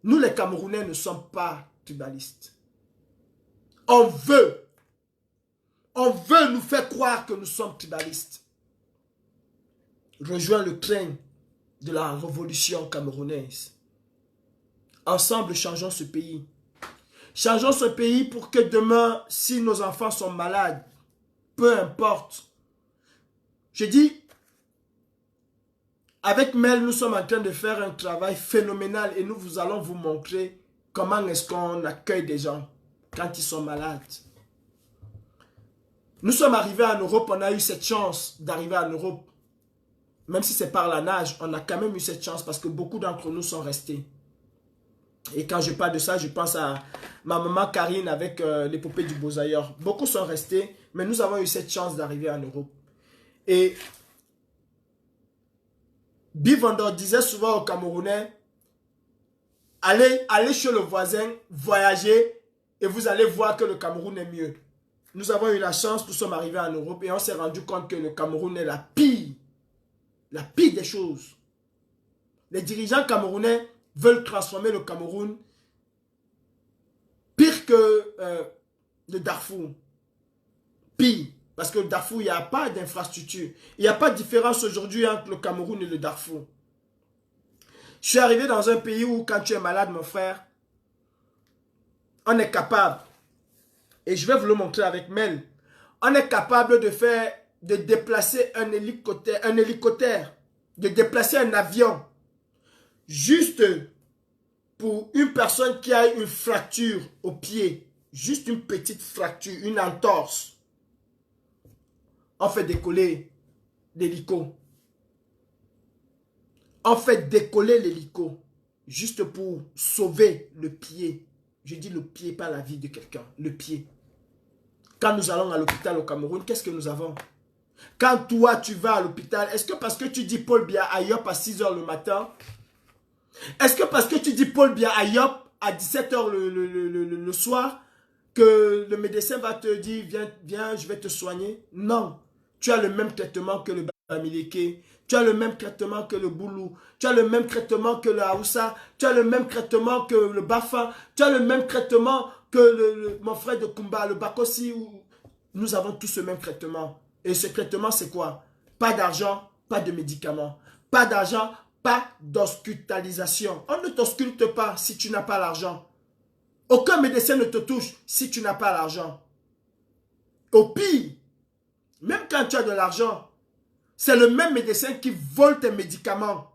nous les Camerounais ne sommes pas tribalistes. On veut nous faire croire que nous sommes tribalistes. Rejoins le train de la révolution camerounaise. Ensemble, changeons ce pays. Changeons ce pays pour que demain, si nos enfants sont malades, peu importe. Je dis, avec Mel, nous sommes en train de faire un travail phénoménal et nous allons vous montrer comment est-ce qu'on accueille des gens quand ils sont malades. Nous sommes arrivés en Europe, on a eu cette chance d'arriver en Europe. Même si c'est par la nage, on a quand même eu cette chance parce que beaucoup d'entre nous sont restés. Et quand je parle de ça, je pense à ma maman Karine avec l'épopée du Beaux-Ailleurs. Beaucoup sont restés, mais nous avons eu cette chance d'arriver en Europe. Et Bivando disait souvent aux Camerounais, allez chez le voisin, voyagez, et vous allez voir que le Cameroun est mieux. Nous avons eu la chance, nous sommes arrivés en Europe, et on s'est rendu compte que le Cameroun est la pire des choses. Les dirigeants camerounais veulent transformer le Cameroun pire que le Darfour. Pire. Parce que le Darfour, il n'y a pas d'infrastructure. Il n'y a pas de différence aujourd'hui entre le Cameroun et le Darfour. Je suis arrivé dans un pays où quand tu es malade, mon frère, on est capable, et je vais vous le montrer avec Mel, on est capable de déplacer un hélicoptère, de déplacer un avion, juste pour une personne qui a une fracture au pied, juste une petite fracture, une entorse. On fait décoller l'hélico. On fait décoller l'hélico juste pour sauver le pied. Je dis le pied, pas la vie de quelqu'un. Le pied. Quand nous allons à l'hôpital au Cameroun, qu'est-ce que nous avons? Quand toi, tu vas à l'hôpital, est-ce que parce que tu dis Paul Biya Ayop à 6 h le matin? Est-ce que parce que tu dis Paul Biya Ayop à 17 h le soir, que le médecin va te dire, viens, je vais te soigner? Non. Tu as le même traitement que le Bamileke, tu as le même traitement que le Boulou, tu as le même traitement que le Haoussa, tu as le même traitement que le Bafa, tu as le même traitement que mon frère de Kumba, le Bakossi. Nous avons tous ce même traitement. Et ce traitement, c'est quoi? Pas d'argent, pas de médicaments. Pas d'argent, pas d'hospitalisation. On ne t'ausculte pas si tu n'as pas l'argent. Aucun médecin ne te touche si tu n'as pas l'argent. Au pire, même quand tu as de l'argent, c'est le même médecin qui vole tes médicaments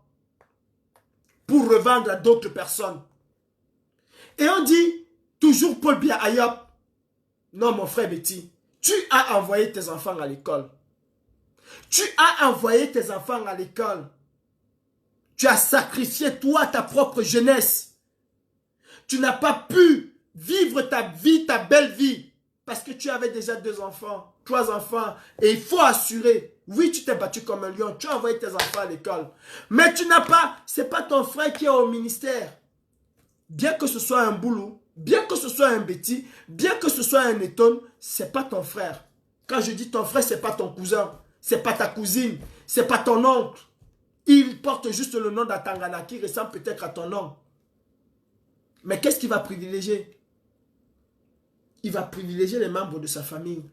pour revendre à d'autres personnes. Et on dit toujours Paul Biya Ayop. Non, mon frère Betty, tu as envoyé tes enfants à l'école. Tu as envoyé tes enfants à l'école. Tu as sacrifié toi ta propre jeunesse. Tu n'as pas pu vivre ta vie, ta belle vie, parce que tu avais déjà 2 enfants, 3 enfants, et il faut assurer. Oui, tu t'es battu comme un lion, tu as envoyé tes enfants à l'école. Mais tu n'as pas, c'est pas ton frère qui est au ministère. Bien que ce soit un Boulou, bien que ce soit un Betty, bien que ce soit un Eton, c'est pas ton frère. Quand je dis ton frère, c'est pas ton cousin, c'est pas ta cousine, c'est pas ton oncle. Il porte juste le nom d'Atangana qui ressemble peut-être à ton nom. Mais qu'est-ce qu'il va privilégier? Il va privilégier les membres de sa famille.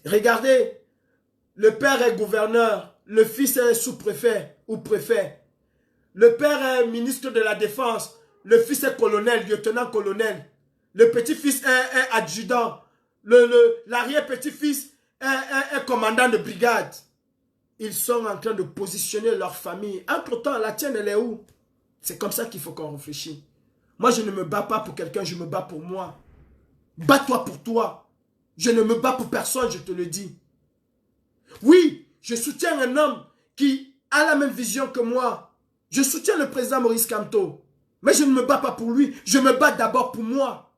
Regardez, le père est gouverneur, le fils est sous-préfet ou préfet. Le père est ministre de la Défense, le fils est colonel, lieutenant-colonel. Le petit-fils est adjudant, l'arrière-petit-fils est commandant de brigade. Ils sont en train de positionner leur famille. Entre-temps, la tienne, elle est où? C'est comme ça qu'il faut qu'on réfléchisse. Moi, je ne me bats pas pour quelqu'un, je me bats pour moi. Bats-toi pour toi. Je ne me bats pour personne, je te le dis. Oui, je soutiens un homme qui a la même vision que moi. Je soutiens le président Maurice Kamto. Mais je ne me bats pas pour lui. Je me bats d'abord pour moi.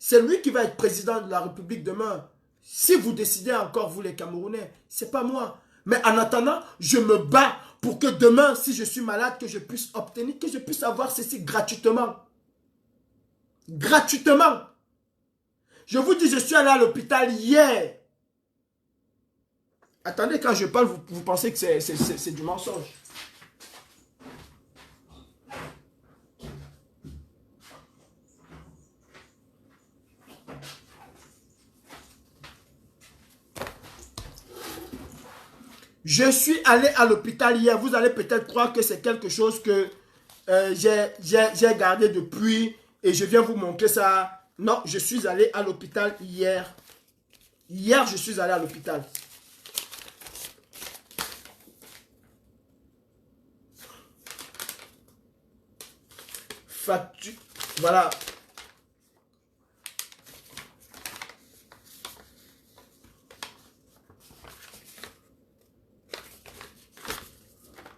C'est lui qui va être président de la République demain. Si vous décidez encore, vous les Camerounais, c'est pas moi. Mais en attendant, je me bats pour que demain, si je suis malade, que je puisse obtenir, que je puisse avoir ceci gratuitement. Gratuitement. Je vous dis, je suis allé à l'hôpital hier. Attendez, quand je parle, vous pensez que c'est du mensonge. Je suis allé à l'hôpital hier. Vous allez peut-être croire que c'est quelque chose que j'ai gardé depuis et je viens vous montrer ça. Non, je suis allé à l'hôpital hier. Hier, je suis allé à l'hôpital. Facture. Voilà.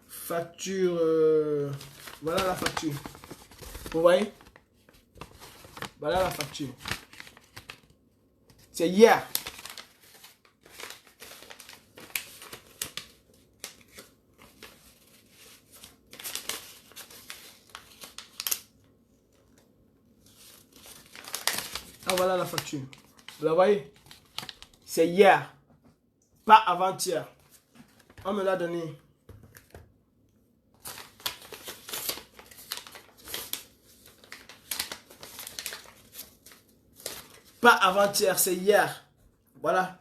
Facture. Voilà la facture. Vous voyez? Voilà la facture. C'est hier. Ah, voilà la facture. Vous la voyez? C'est hier. Pas avant-hier. On me l'a donné. Pas avant-hier, c'est hier. Voilà.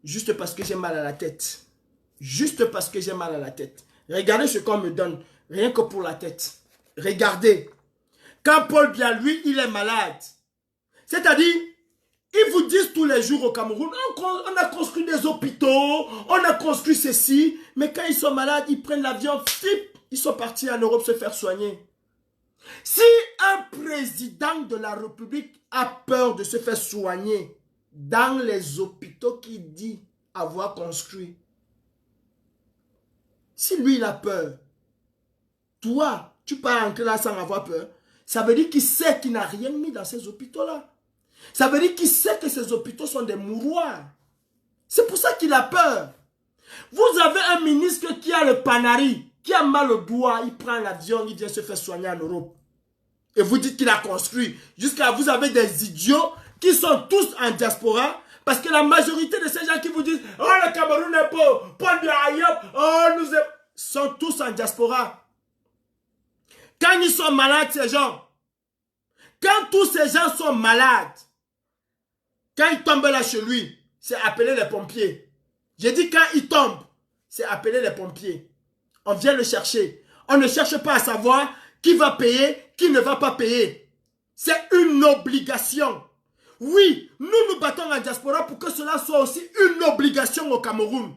Juste parce que j'ai mal à la tête. Juste parce que j'ai mal à la tête. Regardez ce qu'on me donne. Rien que pour la tête. Regardez. Quand Paul Biya, lui, il est malade. C'est-à-dire, ils vous disent tous les jours au Cameroun, on a construit des hôpitaux, on a construit ceci. Mais quand ils sont malades, ils prennent l'avion, ils sont partis en Europe se faire soigner. Si un président de la République a peur de se faire soigner dans les hôpitaux qu'il dit avoir construits, si lui il a peur, toi, tu pars entrer là sans avoir peur, ça veut dire qu'il sait qu'il n'a rien mis dans ces hôpitaux-là. Ça veut dire qu'il sait que ces hôpitaux sont des mouroirs. C'est pour ça qu'il a peur. Vous avez un ministre qui a le panari, qui a mal au doigt, il prend l'avion, il vient se faire soigner en Europe. Et vous dites qu'il a construit. Jusqu'à vous avez des idiots qui sont tous en diaspora. Parce que la majorité de ces gens qui vous disent « Oh, le Cameroun est pauvre, Paul Biya Ayop, oh, nous sont tous en diaspora. » Quand ils sont malades, ces gens, quand tous ces gens sont malades, quand ils tombent là chez lui, c'est appeler les pompiers. J'ai dit quand ils tombent, c'est appeler les pompiers. On vient le chercher. On ne cherche pas à savoir qui va payer, qui ne va pas payer. C'est une obligation. Oui, nous nous battons en diaspora pour que cela soit aussi une obligation au Cameroun.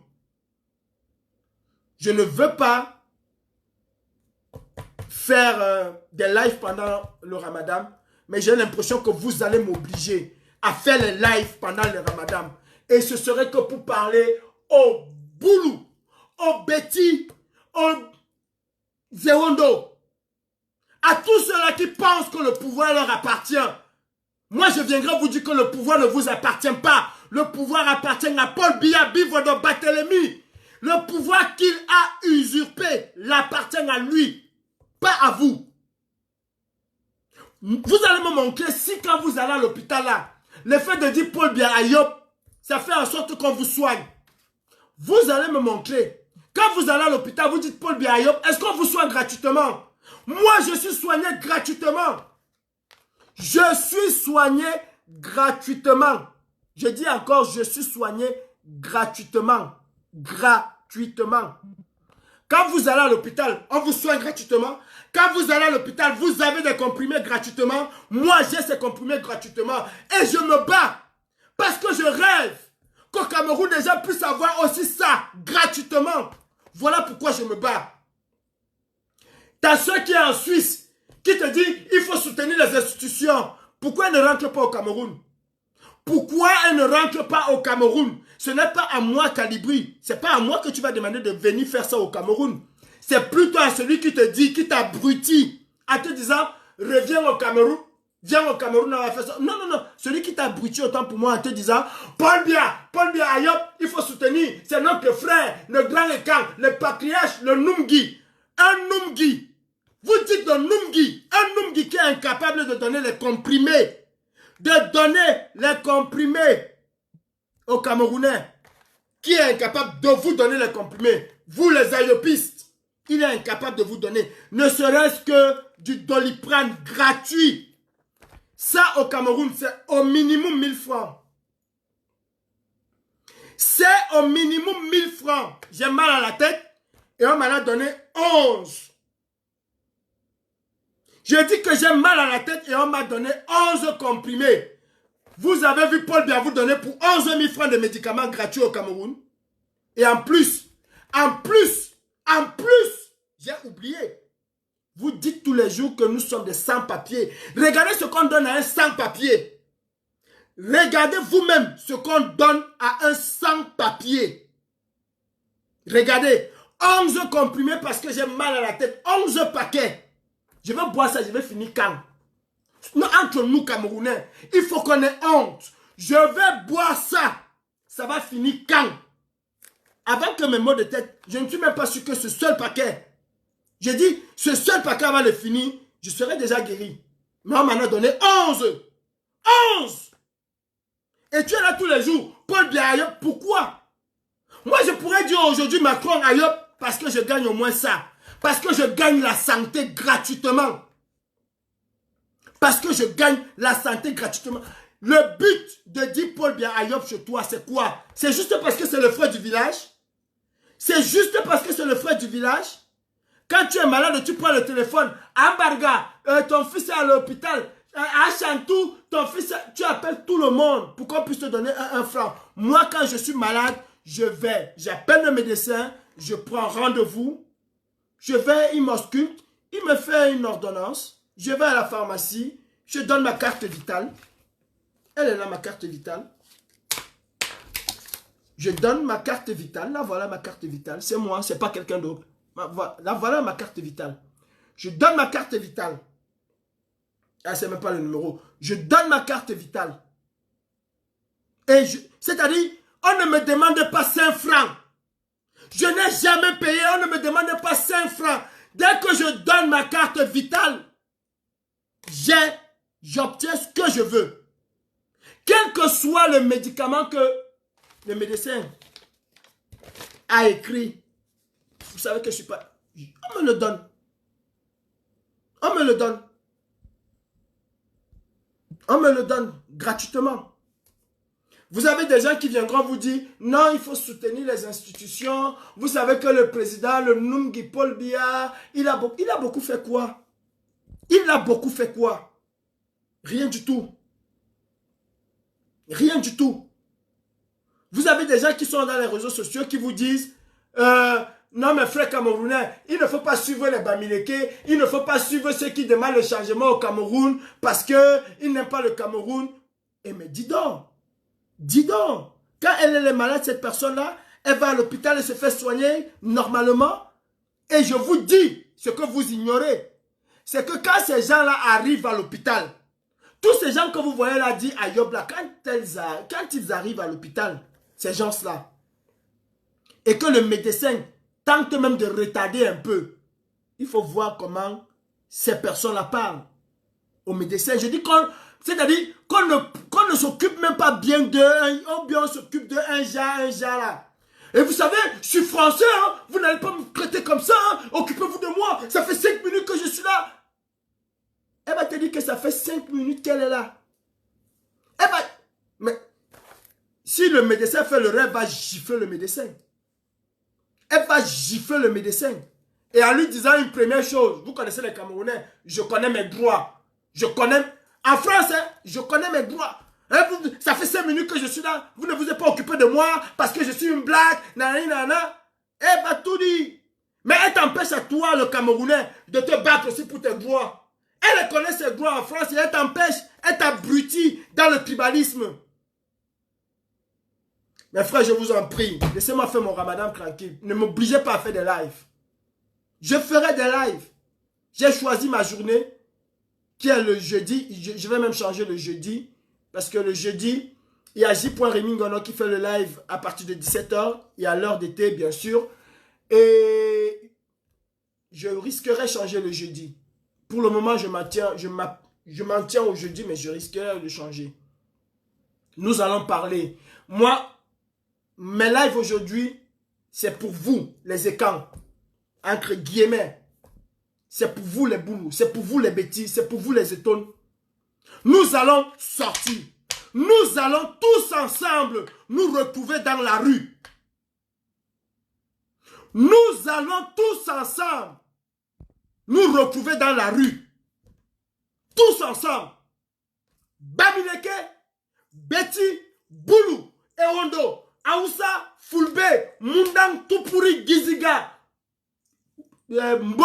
Je ne veux pas faire des lives pendant le Ramadan, mais j'ai l'impression que vous allez m'obliger à faire les lives pendant le Ramadan. Et ce serait que pour parler au Boulou, au Betty, au Zewondo, à tous ceux-là qui pensent que le pouvoir leur appartient. Moi, je viendrai vous dire que le pouvoir ne vous appartient pas. Le pouvoir appartient à Paul Biya Bivodo Barthélemy. Le pouvoir qu'il a usurpé l'appartient à lui, pas à vous. Vous allez me montrer si quand vous allez à l'hôpital là, le fait de dire Paul Biya Ayop, ça fait en sorte qu'on vous soigne. Vous allez me montrer. Quand vous allez à l'hôpital, vous dites Paul Biya Ayop, est-ce qu'on vous soigne gratuitement? Moi, je suis soigné gratuitement. Je suis soigné gratuitement. Je dis encore, je suis soigné gratuitement. Gratuitement. Quand vous allez à l'hôpital, on vous soigne gratuitement. Quand vous allez à l'hôpital, vous avez des comprimés gratuitement. Moi, j'ai ces comprimés gratuitement. Et je me bats. Parce que je rêve qu'au Cameroun, les gens puissent avoir aussi ça gratuitement. Voilà pourquoi je me bats. T'as ceux qui est en Suisse, qui te dit il faut soutenir les institutions. Pourquoi elles ne rentrent pas au Cameroun? Pourquoi elles ne rentrent pas au Cameroun? Ce n'est pas à moi, Calibri. Ce n'est pas à moi que tu vas demander de venir faire ça au Cameroun. C'est plutôt à celui qui te dit, qui t'abrutit, en te disant, reviens au Cameroun. Viens au Cameroun, on va faire ça. Non, non, non. Celui qui t'abrutit autant pour moi en te disant, Paul Biya Ayop, il faut soutenir. C'est notre frère, le grand Ekan, le patriarche, le Numgi. Un Numgi. Vous dites de Numgi. Un Numgi qui est incapable de donner les comprimés. De donner les comprimés aux Camerounais. Qui est incapable de vous donner les comprimés. Vous les ayopistes. Il est incapable de vous donner. Ne serait-ce que du Doliprane gratuit. Ça, au Cameroun, c'est au minimum 1000 francs. C'est au minimum 1000 francs. J'ai mal à la tête et on m'en a donné 11. Je dis que j'ai mal à la tête et on m'a donné 11 comprimés. Vous avez vu Paul Biya vous donner pour 11 000 francs de médicaments gratuits au Cameroun. Et en plus, j'ai oublié. Vous dites tous les jours que nous sommes des sans-papiers. Regardez ce qu'on donne à un sans-papier. Regardez vous-même ce qu'on donne à un sans-papier. Regardez. 11 comprimés parce que j'ai mal à la tête. 11 paquets. Je vais boire ça, je vais finir quand? Non, entre nous, Camerounais, il faut qu'on ait honte. Je vais boire ça. Ça va finir quand? Avant que mes maux de tête, je ne suis même pas sûr que ce seul paquet, j'ai dit, ce seul paquet va le finir, je serai déjà guéri. Mais on m'en a donné 11. 11! Et tu es là tous les jours. Paul Biya Ayop, pourquoi? Moi, je pourrais dire aujourd'hui Macron Ayop parce que je gagne au moins ça. Parce que je gagne la santé gratuitement. Parce que je gagne la santé gratuitement. le but de dire Paul Biya Ayob chez toi, c'est quoi? C'est juste parce que c'est le frère du village? C'est juste parce que c'est le frère du village? Quand tu es malade, tu prends le téléphone. Ambarga, ton fils est à l'hôpital. À Chantou, ton fils, tu appelles tout le monde pour qu'on puisse te donner un franc. Moi, quand je suis malade, j'appelle le médecin, je prends rendez-vous, je vais, il m'ausculte, il me fait une ordonnance, je vais à la pharmacie, je donne ma carte vitale. Elle est là, ma carte vitale. Je donne ma carte vitale. Là, voilà ma carte vitale. C'est moi, c'est pas quelqu'un d'autre. Là, voilà ma carte vitale. Je donne ma carte vitale. Ah, c'est même pas le numéro. Je donne ma carte vitale. C'est-à-dire, on ne me demande pas 5 francs. Je n'ai jamais payé, on ne me demande pas 5 francs. Dès que je donne ma carte vitale, j'obtiens ce que je veux. Quel que soit le médicament que le médecin a écrit, vous savez que je ne suis pas... On me le donne. On me le donne. On me le donne gratuitement. Vous avez des gens qui viendront vous dire, non, il faut soutenir les institutions. Vous savez que le président, le Nungi Paul Biya, il a beaucoup fait quoi? Il a beaucoup fait quoi? Rien du tout. Rien du tout. Vous avez des gens qui sont dans les réseaux sociaux qui vous disent, non, mes frères camerounais, il ne faut pas suivre les Bamileke, il ne faut pas suivre ceux qui demandent le changement au Cameroun parce qu'ils n'aiment pas le Cameroun. Et mais dis donc, quand elle est malade, cette personne-là, elle va à l'hôpital et se fait soigner normalement. Et je vous dis, ce que vous ignorez, c'est que quand ces gens-là arrivent à l'hôpital, tous ces gens que vous voyez là dire Ayob là, quand ils arrivent à l'hôpital, ces gens-là, et que le médecin tente même de retarder un peu, il faut voir comment ces personnes-là parlent au médecin. Je dis c'est-à-dire qu'on ne s'occupe même pas bien d'eux, bien on s'occupe d'un genre là. Et vous savez, je suis français, hein, vous n'allez pas me traiter comme ça, hein, occupez-vous de moi, ça fait 5 minutes que je suis là. Elle va te dire que ça fait 5 minutes qu'elle est là. Mais si le médecin fait le rêve, elle va gifler le médecin. Elle va gifler le médecin. Et en lui disant une première chose, vous connaissez les Camerounais, je connais mes droits. En France, hein, je connais mes droits. Hein, ça fait 5 minutes que je suis là, vous ne vous êtes pas occupé de moi parce que je suis une blague, nanana. Elle va tout dire. Mais elle t'empêche à toi, le Camerounais, de te battre aussi pour tes droits. Elle connaît ses droits en France et elle t'empêche, elle t'abrutit dans le tribalisme. Mes frères, je vous en prie, laissez-moi faire mon ramadan tranquille. Ne m'obligez pas à faire des lives. Je ferai des lives. J'ai choisi ma journée, qui est le jeudi. Je vais même changer le jeudi. Parce que le jeudi, il y a J.Rémi Ngono qui fait le live à partir de 17 h. Il y a l'heure d'été, bien sûr. Et je risquerais de changer le jeudi. Pour le moment, je m'en tiens au jeudi, mais je risquerais de changer. Nous allons parler. Moi, mes lives aujourd'hui, c'est pour vous, les écans. Entre guillemets. C'est pour vous, les boulous. C'est pour vous, les bêtises. C'est pour vous, les étonnes. Nous allons sortir. Nous allons tous ensemble nous retrouver dans la rue. Nous allons tous ensemble nous retrouver dans la rue. Tous ensemble. Bamileke, Betty, Boulou, Ewondo, Aoussa, Fulbe, Mundang, Tupuri, Giziga, Mbo,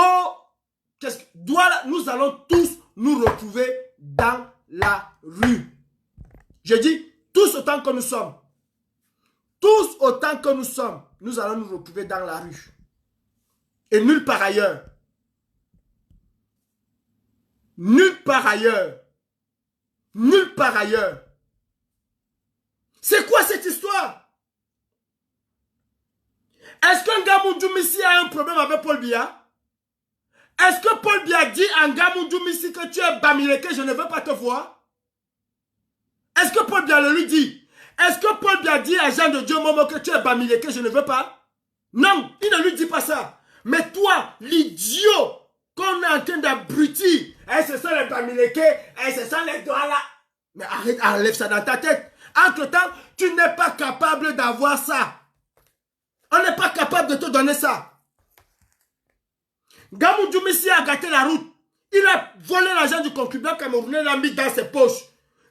Douala, nous allons tous nous retrouver dans la rue. Je dis, tous autant que nous sommes. Tous autant que nous sommes, nous allons nous retrouver dans la rue. Et nulle part ailleurs. Nulle part ailleurs. Nulle part ailleurs. C'est quoi cette histoire? Est-ce que Ngamoudou Missi a un problème avec Paul Biya? Est-ce que Paul Biya dit à Ngamoudou Missi que tu es Bamileke, je ne veux pas te voir? Est-ce que Paul Biya le lui dit? Est-ce que Paul Biya dit à Jean de Dieu Momo que tu es Bamileke, je ne veux pas? Non, il ne lui dit pas ça. Mais toi, l'idiot qu'on est en train d'abrutir, ce sont les Bamileke, ce sont les Douala. Mais arrête, enlève ça dans ta tête. Entre-temps, tu n'es pas capable d'avoir ça. On n'est pas capable de te donner ça. Gamou Djoumissi a gâté la route. Il a volé l'argent du contribuable camerounais, l'a mis dans ses poches.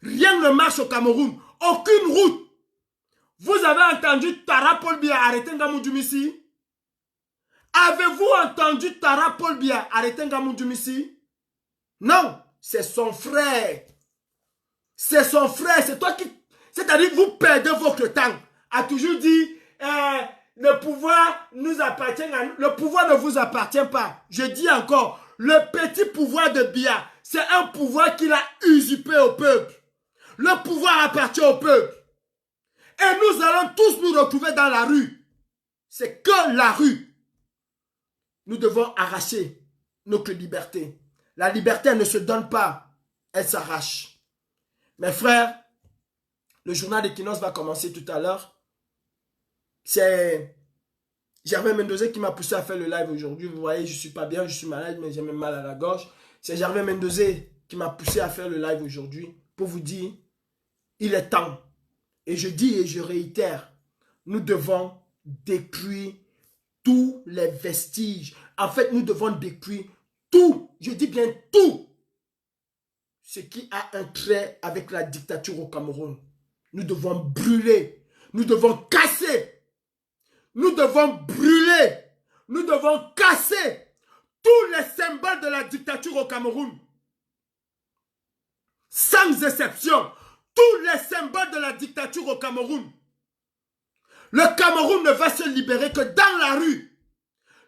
Rien ne marche au Cameroun. Aucune route. Vous avez entendu Tara Paul Biya arrêter Gamou Djoumissi? Avez-vous entendu Tara Paul Biya arrêter Gamou Djoumissi? Non, c'est son frère. C'est son frère, c'est toi qui... C'est-à-dire que vous perdez votre temps à toujours dire le pouvoir nous appartient à nous. Le pouvoir ne vous appartient pas. Je dis encore, le petit pouvoir de Biya, c'est un pouvoir qu'il a usurpé au peuple. Le pouvoir appartient au peuple. Et nous allons tous nous retrouver dans la rue. C'est que la rue. Nous devons arracher notre liberté. La liberté elle ne se donne pas, elle s'arrache. Mes frères, le journal d'Equinos va commencer tout à l'heure. C'est Gervais Mendoza qui m'a poussé à faire le live aujourd'hui. Vous voyez, je ne suis pas bien, je suis malade, mais j'ai même mal à la gorge. C'est Gervais Mendoza qui m'a poussé à faire le live aujourd'hui pour vous dire, il est temps. Et je dis et je réitère, nous devons détruire tous les vestiges. En fait, nous devons détruire tout, je dis bien tout, ce qui a un trait avec la dictature au Cameroun. Nous devons brûler, nous devons casser, nous devons brûler, nous devons casser tous les symboles de la dictature au Cameroun. Sans exception, tous les symboles de la dictature au Cameroun. Le Cameroun ne va se libérer que dans la rue.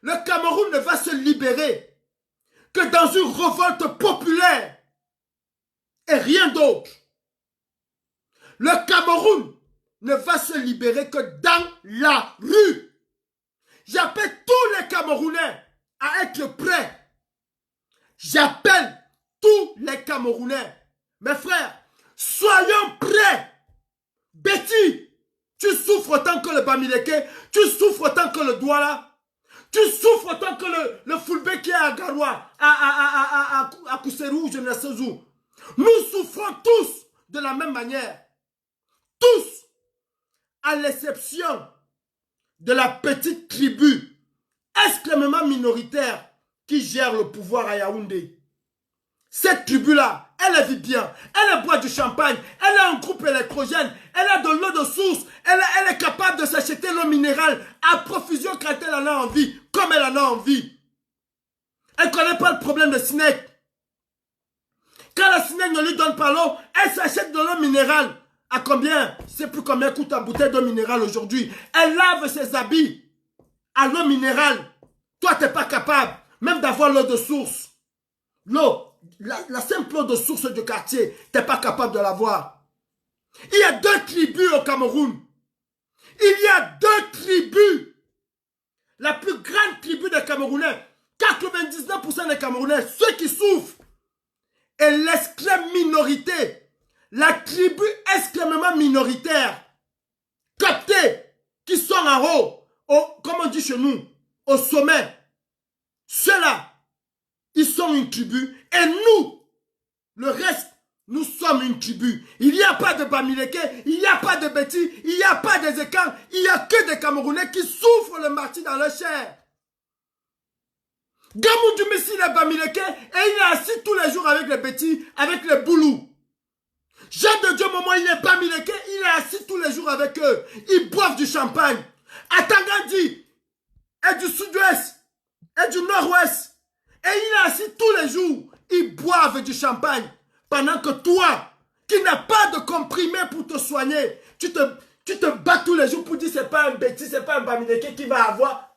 Le Cameroun ne va se libérer que dans une révolte populaire et rien d'autre. Le Cameroun ne va se libérer que dans la rue. J'appelle tous les Camerounais à être prêts. J'appelle tous les Camerounais. Mes frères, soyons prêts. Betty, tu souffres autant que le Bamileke, tu souffres autant que le Douala. Tu souffres autant que le Fulbe qui est à Garoua, à Kousserou, je ne sais où. Nous souffrons tous de la même manière. Tous, à l'exception de la petite tribu extrêmement minoritaire qui gère le pouvoir à Yaoundé. Cette tribu-là, elle vit bien, elle boit du champagne, elle a un groupe électrogène, elle a de l'eau de source, elle est capable de s'acheter l'eau minérale à profusion quand elle en a envie, comme elle en a envie. Elle ne connaît pas le problème de Sinek. Quand la Sinek ne lui donne pas l'eau, elle s'achète de l'eau minérale. À combien? Je ne sais plus combien coûte la bouteille d'eau minérale aujourd'hui. Elle lave ses habits à l'eau minérale. Toi, tu n'es pas capable même d'avoir l'eau de source. L'eau. La simple eau de source du quartier, tu n'es pas capable de l'avoir. Il y a deux tribus au Cameroun. Il y a deux tribus. La plus grande tribu des Camerounais, 99% des Camerounais, ceux qui souffrent, et l'extrême minorité, la tribu extrêmement minoritaire, captée, qui sont en haut, comme on dit chez nous, au sommet. Ceux-là, ils sont une tribu. Et nous, le reste, nous sommes une tribu. Il n'y a pas de Bamileke, il n'y a pas de Betty, il n'y a pas des Écans, il n'y a que des Camerounais qui souffrent le martyre dans leur chair. Gamou Djoumissi est Bamileke et il est assis tous les jours avec les Betty, avec les Boulous. Jean de Dieu Momo, il est Bamileke, il est assis tous les jours avec eux. Ils boivent du champagne. Atangandi est du sud-ouest, est du nord-ouest. Et il est assis tous les jours. Ils boivent du champagne. Pendant que toi, qui n'as pas de comprimé pour te soigner, tu te bats tous les jours pour dire c'est pas un bêtise, c'est pas un Bamileke qui va avoir.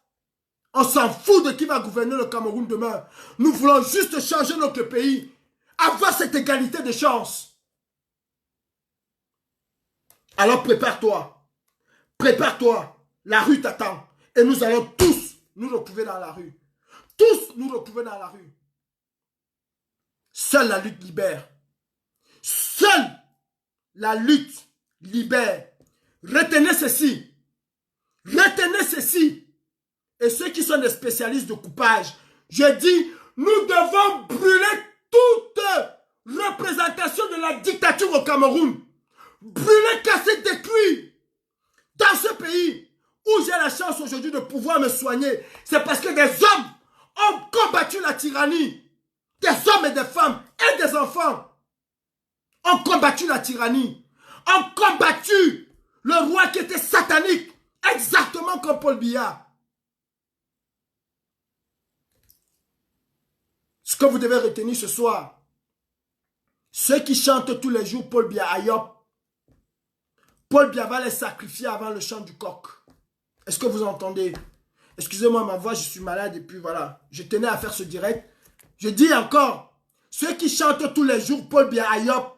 On s'en fout de qui va gouverner le Cameroun demain. Nous voulons juste changer notre pays. Avoir cette égalité de chance. Alors prépare-toi. Prépare-toi. La rue t'attend. Et nous allons tous nous retrouver dans la rue. Tous nous retrouver dans la rue. Seule la lutte libère. Seule la lutte libère. Retenez ceci. Retenez ceci. Et ceux qui sont des spécialistes de coupage, je dis, nous devons brûler toute représentation de la dictature au Cameroun. Brûler, casser, détruire. Dans ce pays où j'ai la chance aujourd'hui de pouvoir me soigner, c'est parce que des hommes ont combattu la tyrannie. Des hommes et des femmes et des enfants ont combattu la tyrannie. Ont combattu le roi qui était satanique. Exactement comme Paul Biya. Ce que vous devez retenir ce soir, ceux qui chantent tous les jours Paul Biya Ayop, Paul Biya va les sacrifier avant le chant du coq. Est-ce que vous entendez? Excusez-moi ma voix, je suis malade et puis voilà. Je tenais à faire ce direct. Je dis encore, ceux qui chantent tous les jours Paul Biya Ayop,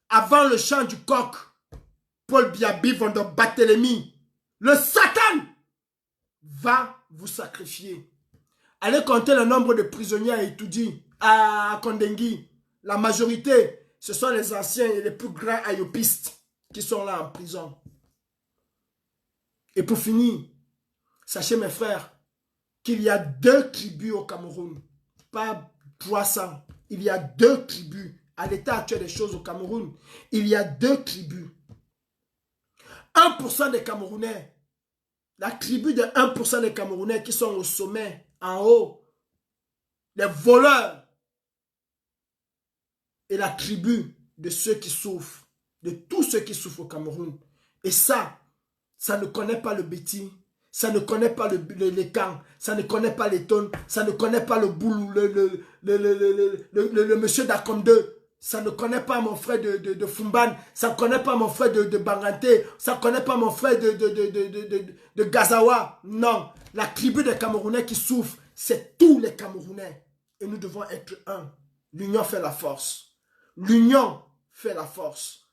avant le chant du coq, Paul Biya Bivondon Barthélemy, le Satan va vous sacrifier. Allez compter le nombre de prisonniers à Itoudi, à Kondengui. La majorité, ce sont les anciens et les plus grands ayopistes qui sont là en prison. Et pour finir, sachez mes frères, qu'il y a 2 tribus au Cameroun, pas 300. Il y a 2 tribus. À l'état actuel des choses au Cameroun, il y a 2 tribus. 1% des Camerounais, la tribu de 1% des Camerounais qui sont au sommet, en haut, les voleurs, et la tribu de ceux qui souffrent, de tous ceux qui souffrent au Cameroun. Et ça ne connaît pas le Béti, ça ne connaît pas les camps, ça ne connaît pas les tonnes, ça ne connaît pas le boulou, le monsieur d'Akomde, ça ne connaît pas mon frère de Fumban, ça ne connaît pas mon frère de Banganté, ça ne connaît pas mon frère de Gazawa. Non, la tribu des Camerounais qui souffrent, c'est tous les Camerounais. Et nous devons être un. L'union fait la force. L'union fait la force.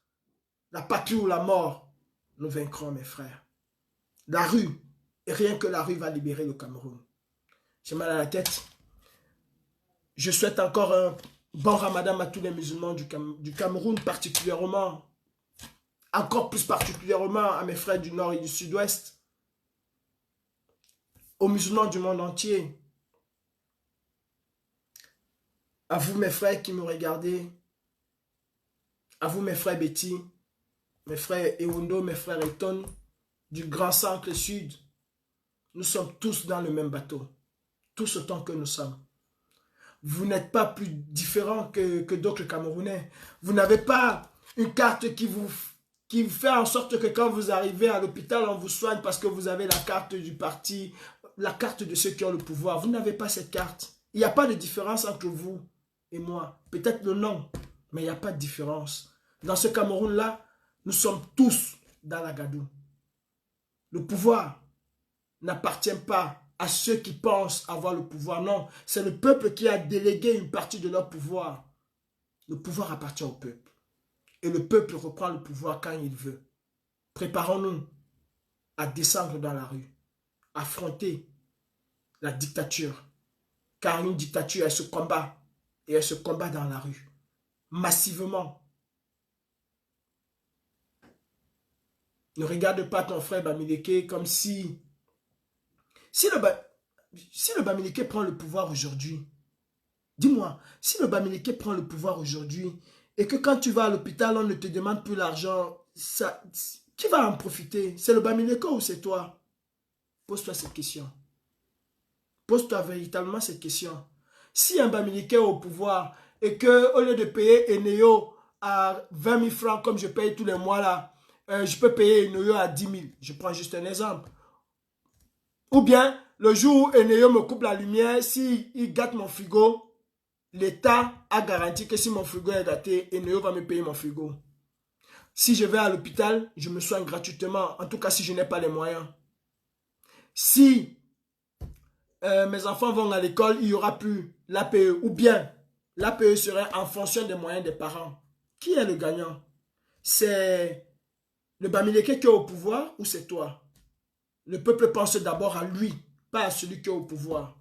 La patrie ou la mort, nous vaincrons, mes frères. La rue, et rien que la rue va libérer le Cameroun. J'ai mal à la tête. Je souhaite encore un bon ramadan à tous les musulmans du Cameroun, particulièrement, encore plus particulièrement à mes frères du nord et du sud-ouest, aux musulmans du monde entier. À vous mes frères qui me regardez, à vous mes frères Betty, mes frères Ewondo, mes frères Eton, du Grand Centre Sud, nous sommes tous dans le même bateau, tous autant que nous sommes. Vous n'êtes pas plus différents que d'autres Camerounais. Vous n'avez pas une carte qui fait en sorte que quand vous arrivez à l'hôpital, on vous soigne parce que vous avez la carte du parti, la carte de ceux qui ont le pouvoir. Vous n'avez pas cette carte. Il n'y a pas de différence entre vous et moi. Peut-être le nom, mais il n'y a pas de différence. Dans ce Cameroun-là, nous sommes tous dans la gadoue. Le pouvoir n'appartient pas à ceux qui pensent avoir le pouvoir. Non, c'est le peuple qui a délégué une partie de leur pouvoir. Le pouvoir appartient au peuple. Et le peuple reprend le pouvoir quand il veut. Préparons-nous à descendre dans la rue, affronter la dictature. Car une dictature, elle se combat. Et elle se combat dans la rue. Massivement. Ne regarde pas ton frère Bamileke comme si le Bamileke prend le pouvoir aujourd'hui, dis-moi, si le Bamileke prend le pouvoir aujourd'hui et que quand tu vas à l'hôpital, on ne te demande plus l'argent, qui va en profiter? C'est le Bamileke ou c'est toi? Pose-toi cette question. Pose-toi véritablement cette question. Si un Bamileke est au pouvoir et qu'au lieu de payer Eneo à 20 000 francs comme je paye tous les mois là, je peux payer Eneo à 10 000. Je prends juste un exemple. Ou bien, le jour où Eneo me coupe la lumière, s'il gâte mon frigo, l'État a garanti que si mon frigo est gâté, Eneo va me payer mon frigo. Si je vais à l'hôpital, je me soigne gratuitement, en tout cas si je n'ai pas les moyens. Si mes enfants vont à l'école, il n'y aura plus l'APE. Ou bien, l'APE serait en fonction des moyens des parents. Qui est le gagnant? C'est le Bamileke qui est au pouvoir ou c'est toi? Le peuple pense d'abord à lui, pas à celui qui est au pouvoir.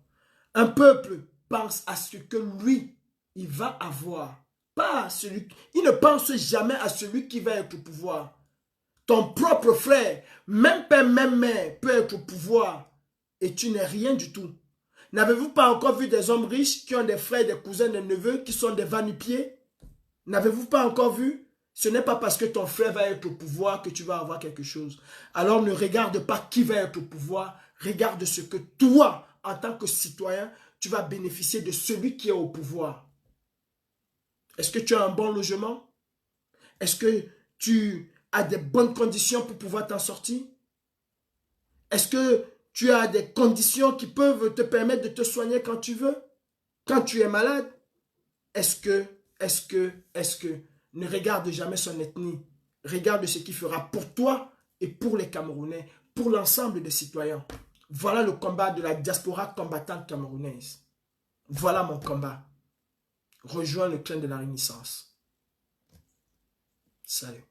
Un peuple pense à ce que lui, il va avoir. Pas à celui... Il ne pense jamais à celui qui va être au pouvoir. Ton propre frère, même père, même mère, peut être au pouvoir. Et tu n'es rien du tout. N'avez-vous pas encore vu des hommes riches qui ont des frères, des cousins, des neveux, qui sont des va-nu-pieds? N'avez-vous pas encore vu? Ce n'est pas parce que ton frère va être au pouvoir que tu vas avoir quelque chose. Alors ne regarde pas qui va être au pouvoir. Regarde ce que toi, en tant que citoyen, tu vas bénéficier de celui qui est au pouvoir. Est-ce que tu as un bon logement? Est-ce que tu as des bonnes conditions pour pouvoir t'en sortir? Est-ce que tu as des conditions qui peuvent te permettre de te soigner quand tu veux? Quand tu es malade? Est-ce que, ne regarde jamais son ethnie. Regarde ce qu'il fera pour toi et pour les Camerounais, pour l'ensemble des citoyens. Voilà le combat de la diaspora combattante camerounaise. Voilà mon combat. Rejoins le clan de la Renaissance. Salut.